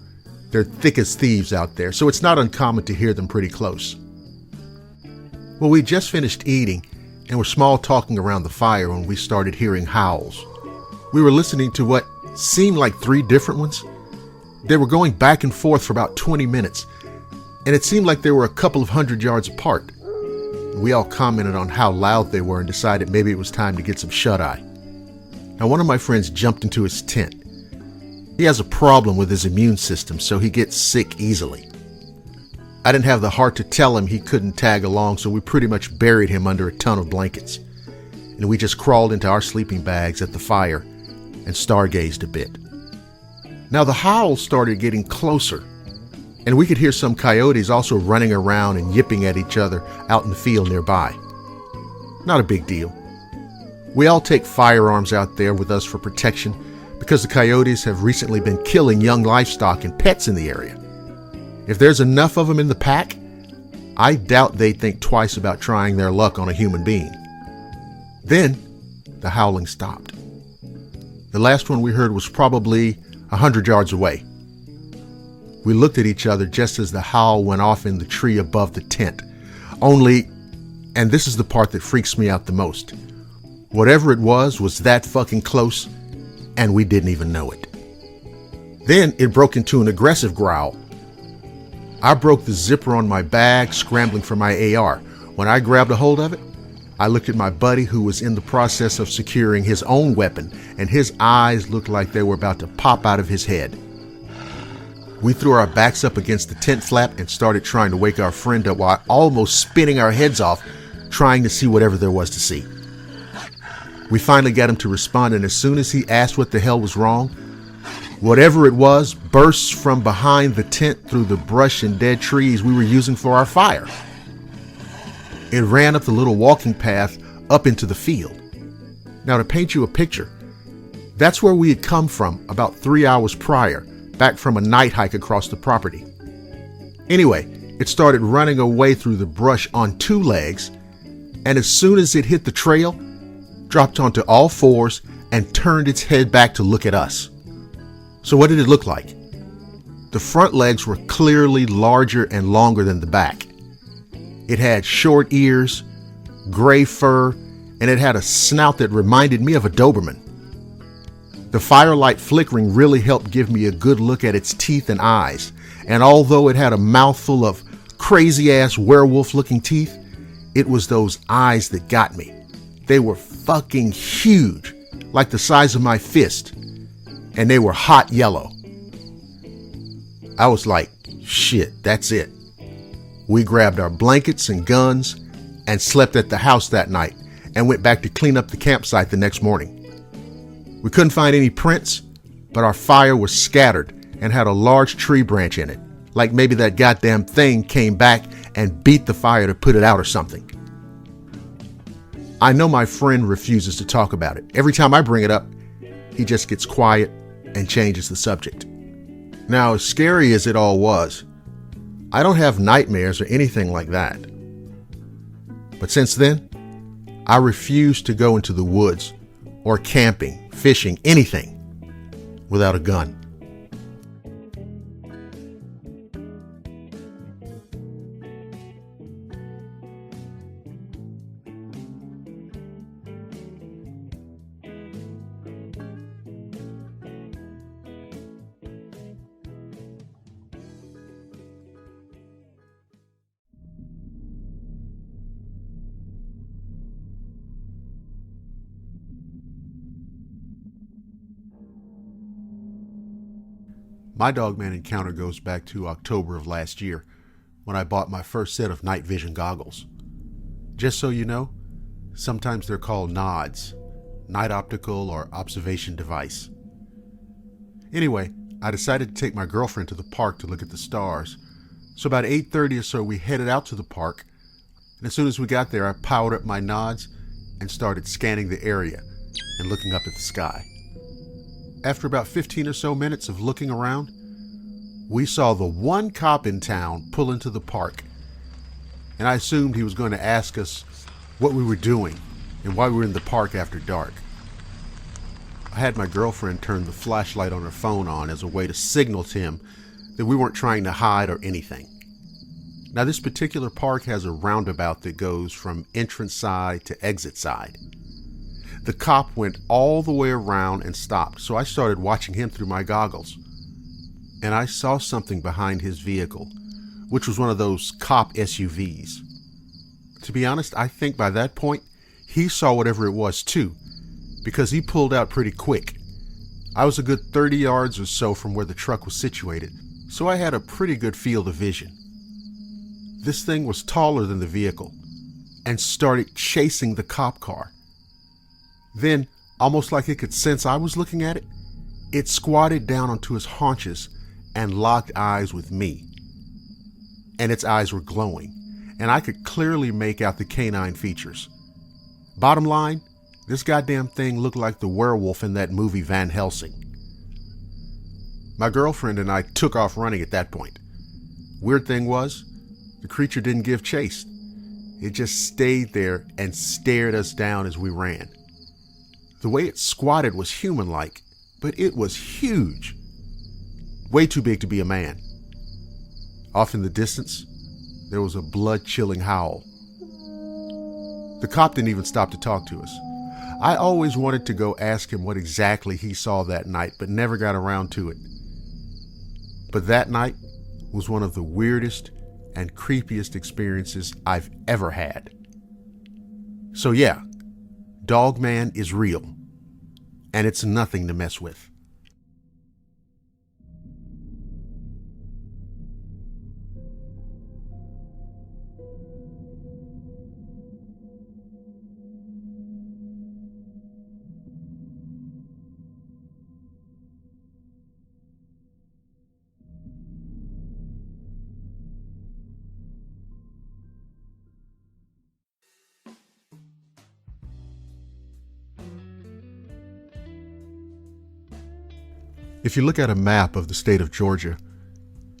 they're thick as thieves out there, so it's not uncommon to hear them pretty close. Well, we just finished eating and were small talking around the fire when we started hearing howls. We were listening to what seemed like 3 different ones. They were going back and forth for about 20 minutes, and it seemed like they were a couple of 100 yards apart. We all commented on how loud they were and decided maybe it was time to get some shut-eye. Now, one of my friends jumped into his tent. He has a problem with his immune system, so he gets sick easily. I didn't have the heart to tell him he couldn't tag along, so we pretty much buried him under a ton of blankets. And we just crawled into our sleeping bags at the fire and stargazed a bit. Now the howls started getting closer, and we could hear some coyotes also running around and yipping at each other out in the field nearby. Not a big deal. We all take firearms out there with us for protection because the coyotes have recently been killing young livestock and pets in the area. If there's enough of them in the pack, I doubt they'd think twice about trying their luck on a human being. Then the howling stopped. The last one we heard was probably 100 yards away. We looked at each other just as the howl went off in the tree above the tent. Only, and this is the part that freaks me out the most, whatever it was that fucking close, and we didn't even know it. Then it broke into an aggressive growl. I broke the zipper on my bag, scrambling for my AR. When I grabbed a hold of it, I looked at my buddy who was in the process of securing his own weapon, and his eyes looked like they were about to pop out of his head. We threw our backs up against the tent flap and started trying to wake our friend up while almost spinning our heads off, trying to see whatever there was to see. We finally got him to respond, and as soon as he asked what the hell was wrong, whatever it was burst from behind the tent through the brush and dead trees we were using for our fire. It ran up the little walking path up into the field. Now, to paint you a picture, that's where we had come from about 3 hours prior, back from a night hike across the property. Anyway, it started running away through the brush on 2 legs, and as soon as it hit the trail, dropped onto all 4s and turned its head back to look at us. So what did it look like? The front legs were clearly larger and longer than the back. It had short ears, gray fur, and it had a snout that reminded me of a Doberman. The firelight flickering really helped give me a good look at its teeth and eyes, and although it had a mouthful of crazy-ass werewolf-looking teeth, it was those eyes that got me. They were fucking huge, like the size of my fist, and they were hot yellow. I was like, shit, that's it. We grabbed our blankets and guns and slept at the house that night and went back to clean up the campsite the next morning. We couldn't find any prints, but our fire was scattered and had a large tree branch in it, like maybe that goddamn thing came back and beat the fire to put it out or something. I know my friend refuses to talk about it. Every time I bring it up, he just gets quiet and changes the subject. Now, as scary as it all was, I don't have nightmares or anything like that. But since then, I refuse to go into the woods or camping, fishing, anything without a gun. My Dogman encounter goes back to October of last year, when I bought my first set of night vision goggles. Just so you know, sometimes they're called NODs, Night Optical or Observation Device. Anyway, I decided to take my girlfriend to the park to look at the stars. So about 8:30 or so, we headed out to the park, and as soon as we got there, I powered up my NODs and started scanning the area and looking up at the sky. After about 15 or so minutes of looking around, we saw the one cop in town pull into the park, and I assumed he was going to ask us what we were doing and why we were in the park after dark. I had my girlfriend turn the flashlight on her phone on as a way to signal to him that we weren't trying to hide or anything. Now, this particular park has a roundabout that goes from entrance side to exit side. The cop went all the way around and stopped, so I started watching him through my goggles. And I saw something behind his vehicle, which was one of those cop SUVs. To be honest, I think by that point, he saw whatever it was too, because he pulled out pretty quick. I was a good 30 yards or so from where the truck was situated, so I had a pretty good field of vision. This thing was taller than the vehicle and started chasing the cop car. Then, almost like it could sense I was looking at it, it squatted down onto its haunches and locked eyes with me. And its eyes were glowing, and I could clearly make out the canine features. Bottom line, this goddamn thing looked like the werewolf in that movie Van Helsing. My girlfriend and I took off running at that point. Weird thing was, the creature didn't give chase. It just stayed there and stared us down as we ran. The way it squatted was human-like, but it was huge. Way too big to be a man. Off in the distance, there was a blood-chilling howl. The cop didn't even stop to talk to us. I always wanted to go ask him what exactly he saw that night, but never got around to it. But that night was one of the weirdest and creepiest experiences I've ever had. So yeah, Dogman is real, and it's nothing to mess with. If you look at a map of the state of Georgia,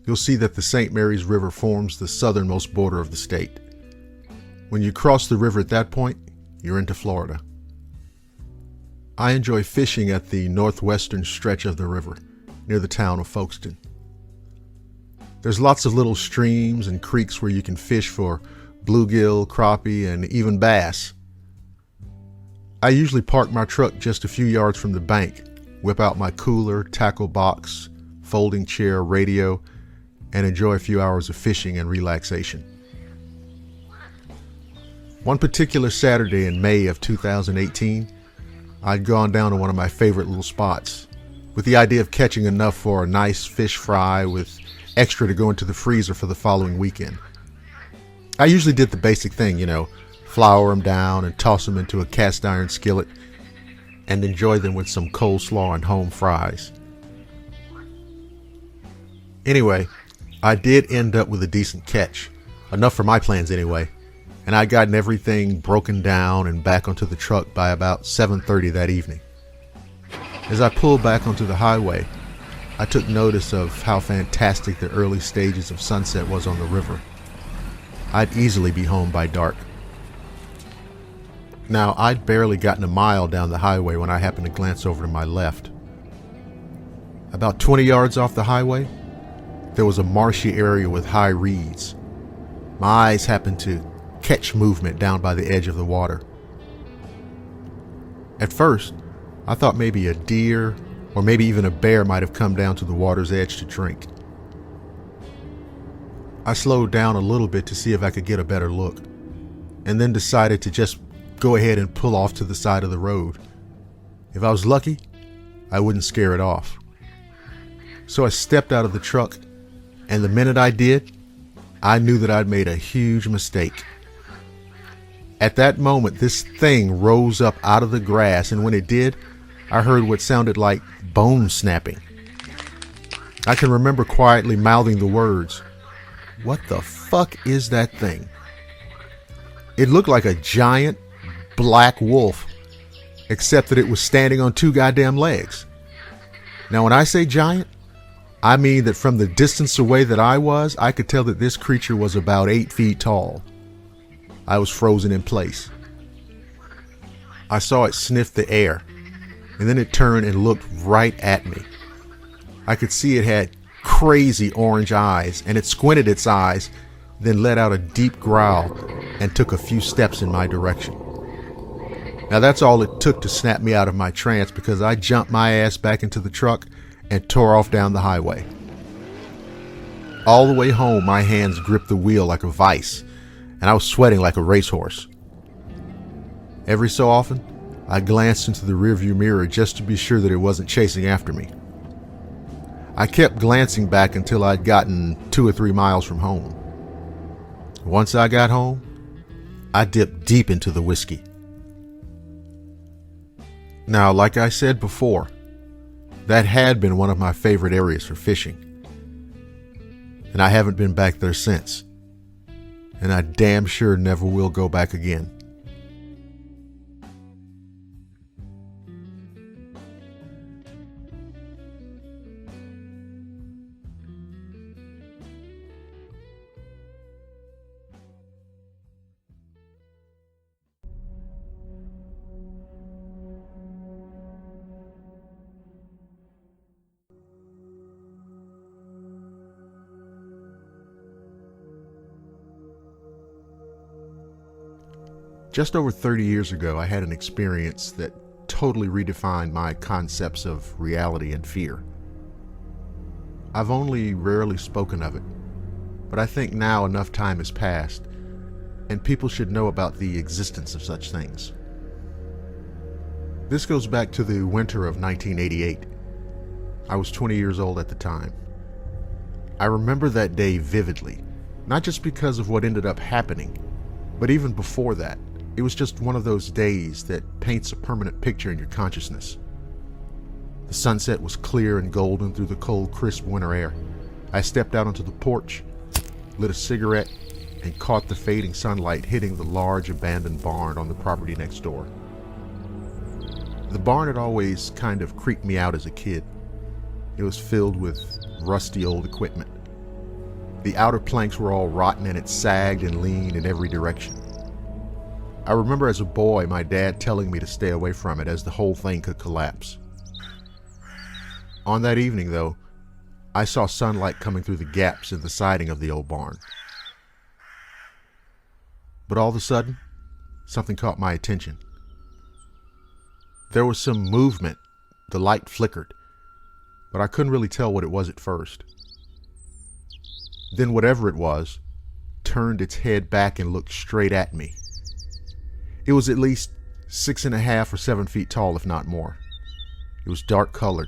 you'll see that the St. Mary's River forms the southernmost border of the state. When you cross the river at that point, you're into Florida. I enjoy fishing at the northwestern stretch of the river, near the town of Folkestone. There's lots of little streams and creeks where you can fish for bluegill, crappie, and even bass. I usually park my truck just a few yards from the bank, whip out my cooler, tackle box, folding chair, radio, and enjoy a few hours of fishing and relaxation. One particular Saturday in May of 2018, I'd gone down to one of my favorite little spots with the idea of catching enough for a nice fish fry with extra to go into the freezer for the following weekend. I usually did the basic thing, flour them down and toss them into a cast iron skillet and enjoy them with some coleslaw and home fries. Anyway, I did end up with a decent catch, enough for my plans anyway, and I'd gotten everything broken down and back onto the truck by about 7:30 that evening. As I pulled back onto the highway, I took notice of how fantastic the early stages of sunset was on the river. I'd easily be home by dark. Now, I'd barely gotten a mile down the highway when I happened to glance over to my left. About 20 yards off the highway, there was a marshy area with high reeds. My eyes happened to catch movement down by the edge of the water. At first, I thought maybe a deer or maybe even a bear might have come down to the water's edge to drink. I slowed down a little bit to see if I could get a better look, and then decided to just go ahead and pull off to the side of the road. If I was lucky, I wouldn't scare it off. So I stepped out of the truck, and the minute I did, I knew that I'd made a huge mistake. At that moment, this thing rose up out of the grass, and when it did, I heard what sounded like bone snapping. I can remember quietly mouthing the words, "What the fuck is that thing?" It looked like a giant black wolf, except that it was standing on two goddamn legs. Now, when I say giant, I mean that from the distance away that I was, I could tell that this creature was about 8 feet tall. I was frozen in place. I saw it sniff the air, and then it turned and looked right at me. I could see it had crazy orange eyes, and it squinted its eyes, then let out a deep growl and took a few steps in my direction. Now that's all it took to snap me out of my trance, because I jumped my ass back into the truck and tore off down the highway. All the way home, my hands gripped the wheel like a vice, and I was sweating like a racehorse. Every so often, I glanced into the rearview mirror just to be sure that it wasn't chasing after me. I kept glancing back until I'd gotten 2 or 3 miles from home. Once I got home, I dipped deep into the whiskey. Now, like I said before, that had been one of my favorite areas for fishing. And I haven't been back there since. And I damn sure never will go back again. Just over 30 years ago, I had an experience that totally redefined my concepts of reality and fear. I've only rarely spoken of it, but I think now enough time has passed, and people should know about the existence of such things. This goes back to the winter of 1988. I was 20 years old at the time. I remember that day vividly, not just because of what ended up happening, but even before that. It was just one of those days that paints a permanent picture in your consciousness. The sunset was clear and golden through the cold, crisp winter air. I stepped out onto the porch, lit a cigarette, and caught the fading sunlight hitting the large abandoned barn on the property next door. The barn had always kind of creeped me out as a kid. It was filled with rusty old equipment. The outer planks were all rotten and it sagged and leaned in every direction. I remember as a boy my dad telling me to stay away from it as the whole thing could collapse. On that evening, though, I saw sunlight coming through the gaps in the siding of the old barn. But all of a sudden, something caught my attention. There was some movement. The light flickered, but I couldn't really tell what it was at first. Then whatever it was turned its head back and looked straight at me. It was at least 6.5 or 7 feet tall, if not more. It was dark colored,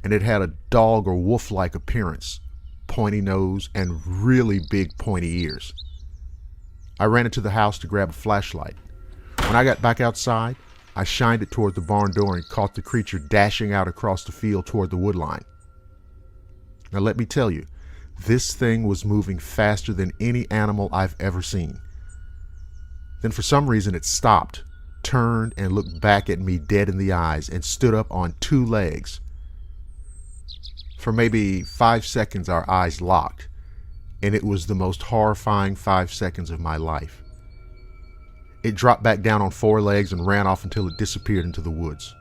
and it had a dog or wolf-like appearance, pointy nose, and really big pointy ears. I ran into the house to grab a flashlight. When I got back outside, I shined it toward the barn door and caught the creature dashing out across the field toward the wood line. Now let me tell you, this thing was moving faster than any animal I've ever seen. Then for some reason it stopped, turned, and looked back at me dead in the eyes and stood up on 2 legs. For maybe 5 seconds our eyes locked, and it was the most horrifying 5 seconds of my life. It dropped back down on 4 legs and ran off until it disappeared into the woods.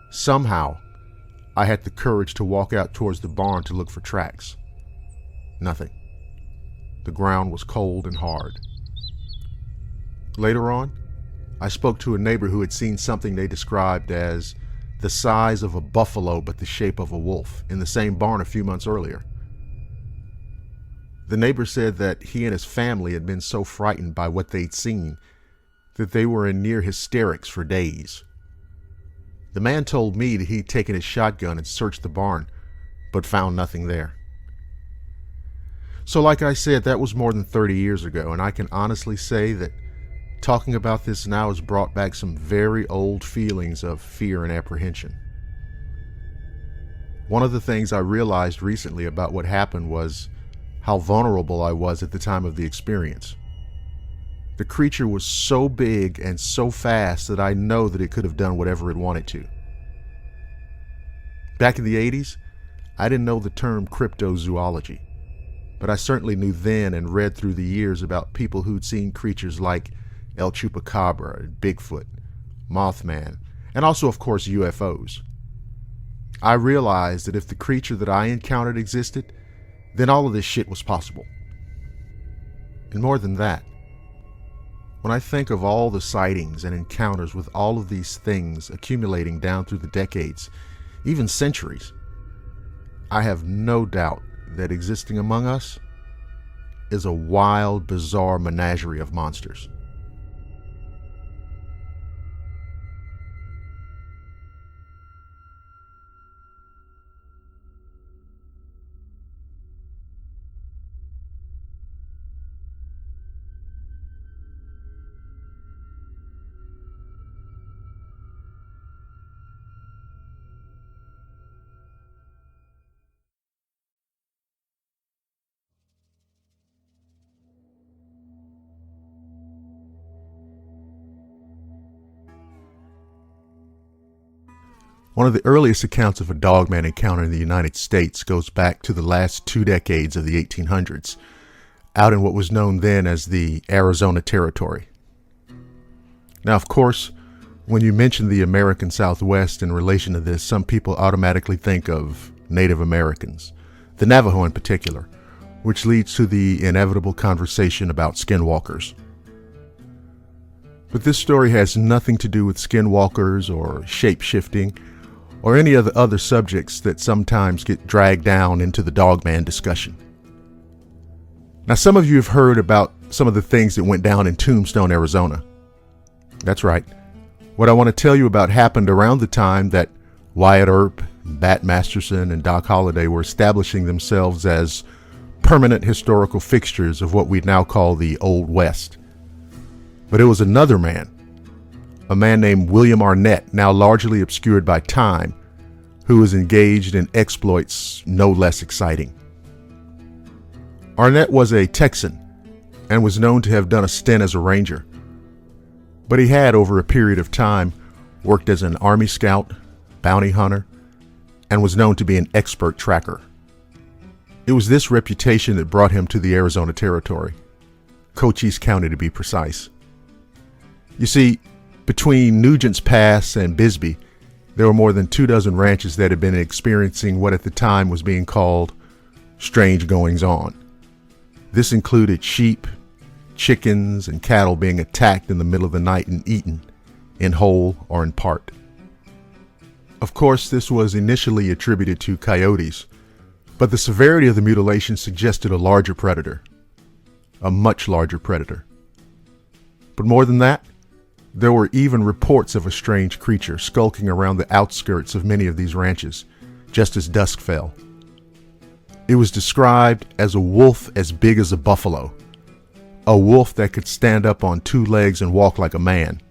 Somehow, I had the courage to walk out towards the barn to look for tracks. Nothing. The ground was cold and hard. Later on, I spoke to a neighbor who had seen something they described as the size of a buffalo but the shape of a wolf in the same barn a few months earlier. The neighbor said that he and his family had been so frightened by what they'd seen that they were in near hysterics for days. The man told me that he'd taken his shotgun and searched the barn, but found nothing there. So like I said, that was more than 30 years ago, and I can honestly say that talking about this now has brought back some very old feelings of fear and apprehension. One of the things I realized recently about what happened was how vulnerable I was at the time of the experience. The creature was so big and so fast that I know that it could have done whatever it wanted to. Back in the 80s, I didn't know the term cryptozoology, but I certainly knew then and read through the years about people who'd seen creatures like El Chupacabra, Bigfoot, Mothman, and also, of course, UFOs. I realized that if the creature that I encountered existed, then all of this shit was possible. And more than that, when I think of all the sightings and encounters with all of these things accumulating down through the decades, even centuries, I have no doubt that existing among us is a wild, bizarre menagerie of monsters. One of the earliest accounts of a dogman encounter in the United States goes back to the last 2 decades of the 1800s, out in what was known then as the Arizona Territory. Now, of course, when you mention the American Southwest in relation to this, some people automatically think of Native Americans, the Navajo in particular, which leads to the inevitable conversation about skinwalkers. But this story has nothing to do with skinwalkers or shape-shifting or any of the other subjects that sometimes get dragged down into the dogman discussion. Now, some of you have heard about some of the things that went down in Tombstone, Arizona. That's right. What I want to tell you about happened around the time that Wyatt Earp, Bat Masterson, and Doc Holliday were establishing themselves as permanent historical fixtures of what we now call the Old West. But it was another man, a man named William Arnett, now largely obscured by time, who was engaged in exploits no less exciting. Arnett was a Texan and was known to have done a stint as a ranger. But he had, over a period of time, worked as an Army scout, bounty hunter, and was known to be an expert tracker. It was this reputation that brought him to the Arizona Territory, Cochise County to be precise. You see, between Nugent's Pass and Bisbee, there were more than 24 ranches that had been experiencing what at the time was being called strange goings-on. This included sheep, chickens and cattle being attacked in the middle of the night and eaten, in whole or in part. Of course, this was initially attributed to coyotes, but the severity of the mutilation suggested a larger predator, a much larger predator. But more than that, there were even reports of a strange creature skulking around the outskirts of many of these ranches, just as dusk fell. It was described as a wolf as big as a buffalo, a wolf that could stand up on two legs and walk like a man.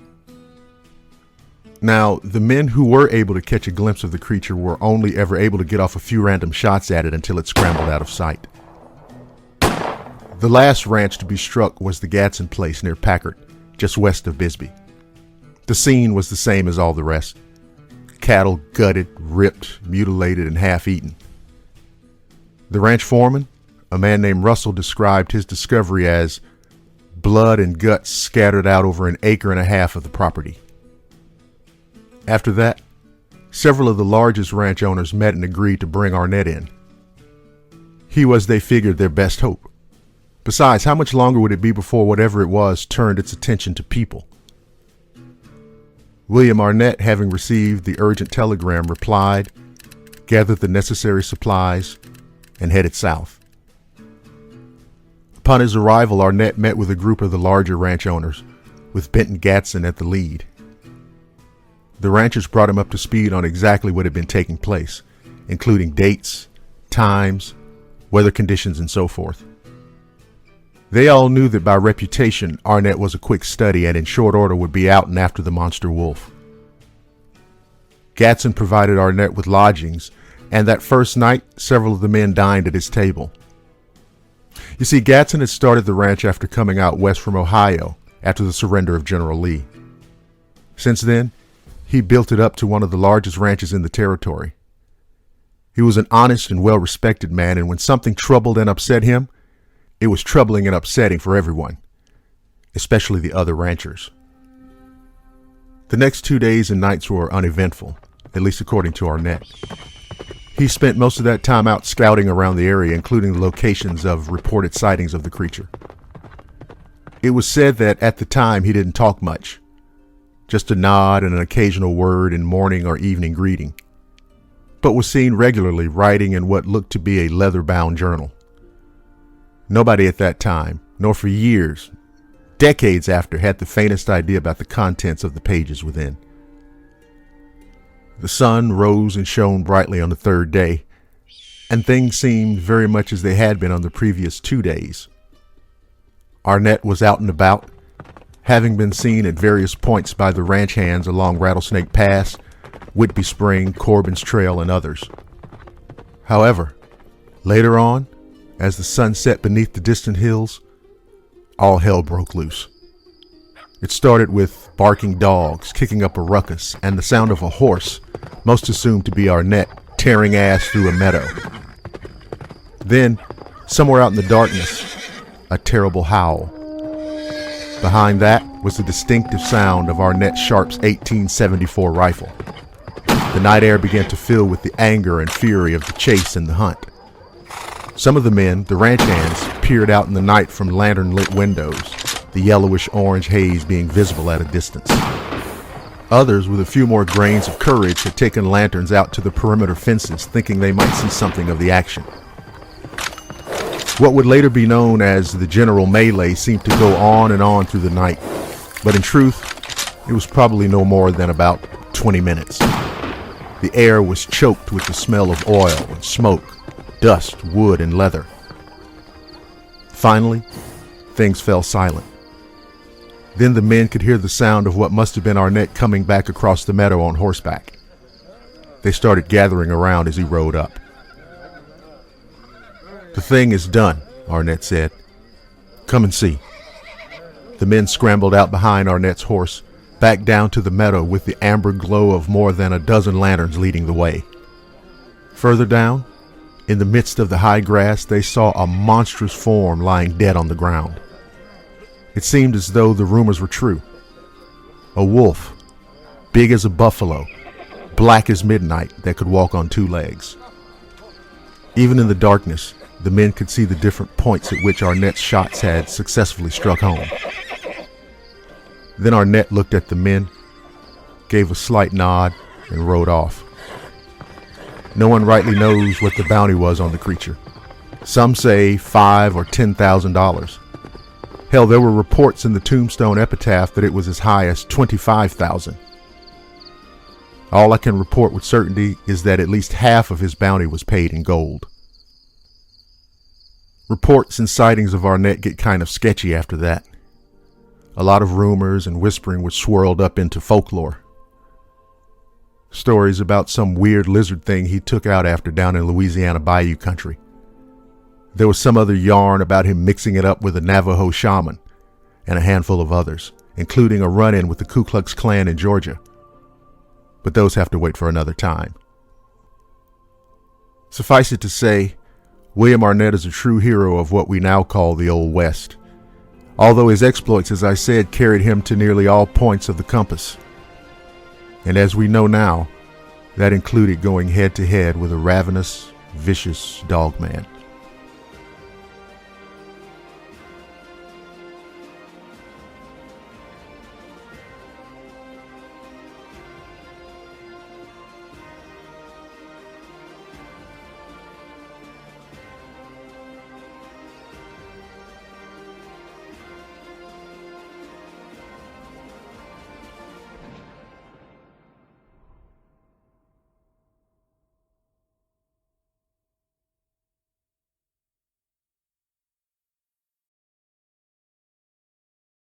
Now, the men who were able to catch a glimpse of the creature were only ever able to get off a few random shots at it until it scrambled out of sight. The last ranch to be struck was the Gadsden place near Packard, just west of Bisbee. The scene was the same as all the rest. Cattle gutted, ripped, mutilated, and half-eaten. The ranch foreman, a man named Russell, described his discovery as blood and guts scattered out over an acre and a half of the property. After that, several of the largest ranch owners met and agreed to bring Arnett in. He was, they figured, their best hope. Besides, how much longer would it be before whatever it was turned its attention to people? William Arnett, having received the urgent telegram, replied, gathered the necessary supplies, and headed south. Upon his arrival, Arnett met with a group of the larger ranch owners, with Benton Gadsden at the lead. The ranchers brought him up to speed on exactly what had been taking place, including dates, times, weather conditions, and so forth. They all knew that by reputation, Arnett was a quick study and in short order would be out and after the monster wolf. Gadsden provided Arnett with lodgings, and that first night, several of the men dined at his table. You see, Gadsden had started the ranch after coming out west from Ohio after the surrender of General Lee. Since then, he built it up to one of the largest ranches in the territory. He was an honest and well-respected man, and when something troubled and upset him, it was troubling and upsetting for everyone, especially the other ranchers. The next 2 days and nights were uneventful, at least according to Arnett. He spent most of that time out scouting around the area, including the locations of reported sightings of the creature. It was said that at the time he didn't talk much, just a nod and an occasional word in morning or evening greeting, but was seen regularly writing in what looked to be a leather-bound journal. Nobody at that time, nor for years, decades after, had the faintest idea about the contents of the pages within. The sun rose and shone brightly on the third day, and things seemed very much as they had been on the previous 2 days. Arnett was out and about, having been seen at various points by the ranch hands along Rattlesnake Pass, Whitby Spring, Corbin's Trail, and others. However, later on, as the sun set beneath the distant hills, all hell broke loose. It started with barking dogs kicking up a ruckus and the sound of a horse, most assumed to be Arnett, tearing ass through a meadow. Then, somewhere out in the darkness, a terrible howl. Behind that was the distinctive sound of Arnett Sharp's 1874 rifle. The night air began to fill with the anger and fury of the chase and the hunt. Some of the men, the ranch hands, peered out in the night from lantern-lit windows, the yellowish-orange haze being visible at a distance. Others, with a few more grains of courage, had taken lanterns out to the perimeter fences, thinking they might see something of the action. What would later be known as the general melee seemed to go on and on through the night, but in truth, it was probably no more than about 20 minutes. The air was choked with the smell of oil and smoke, dust, wood, and leather. Finally, things fell silent. Then the men could hear the sound of what must have been Arnett coming back across the meadow on horseback. They started gathering around as he rode up. "The thing is done," Arnett said. "Come and see." The men scrambled out behind Arnett's horse, back down to the meadow with the amber glow of more than a dozen lanterns leading the way. Further down, in the midst of the high grass, they saw a monstrous form lying dead on the ground. It seemed as though the rumors were true. A wolf, big as a buffalo, black as midnight, that could walk on two legs. Even in the darkness, the men could see the different points at which Arnett's shots had successfully struck home. Then Arnett looked at the men, gave a slight nod, and rode off. No one rightly knows what the bounty was on the creature. Some say $5,000 or $10,000. Hell, there were reports in the tombstone epitaph that it was as high as $25,000. All I can report with certainty is that at least half of his bounty was paid in gold. Reports and sightings of Arnett get kind of sketchy after that. A lot of rumors and whispering was swirled up into folklore. Stories about some weird lizard thing he took out after down in Louisiana Bayou country. There was some other yarn about him mixing it up with a Navajo shaman and a handful of others, including a run-in with the Ku Klux Klan in Georgia. But those have to wait for another time. Suffice it to say, William Arnett is a true hero of what we now call the Old West, although his exploits, as I said, carried him to nearly all points of the compass. And as we know now, that included going head-to-head with a ravenous, vicious dogman.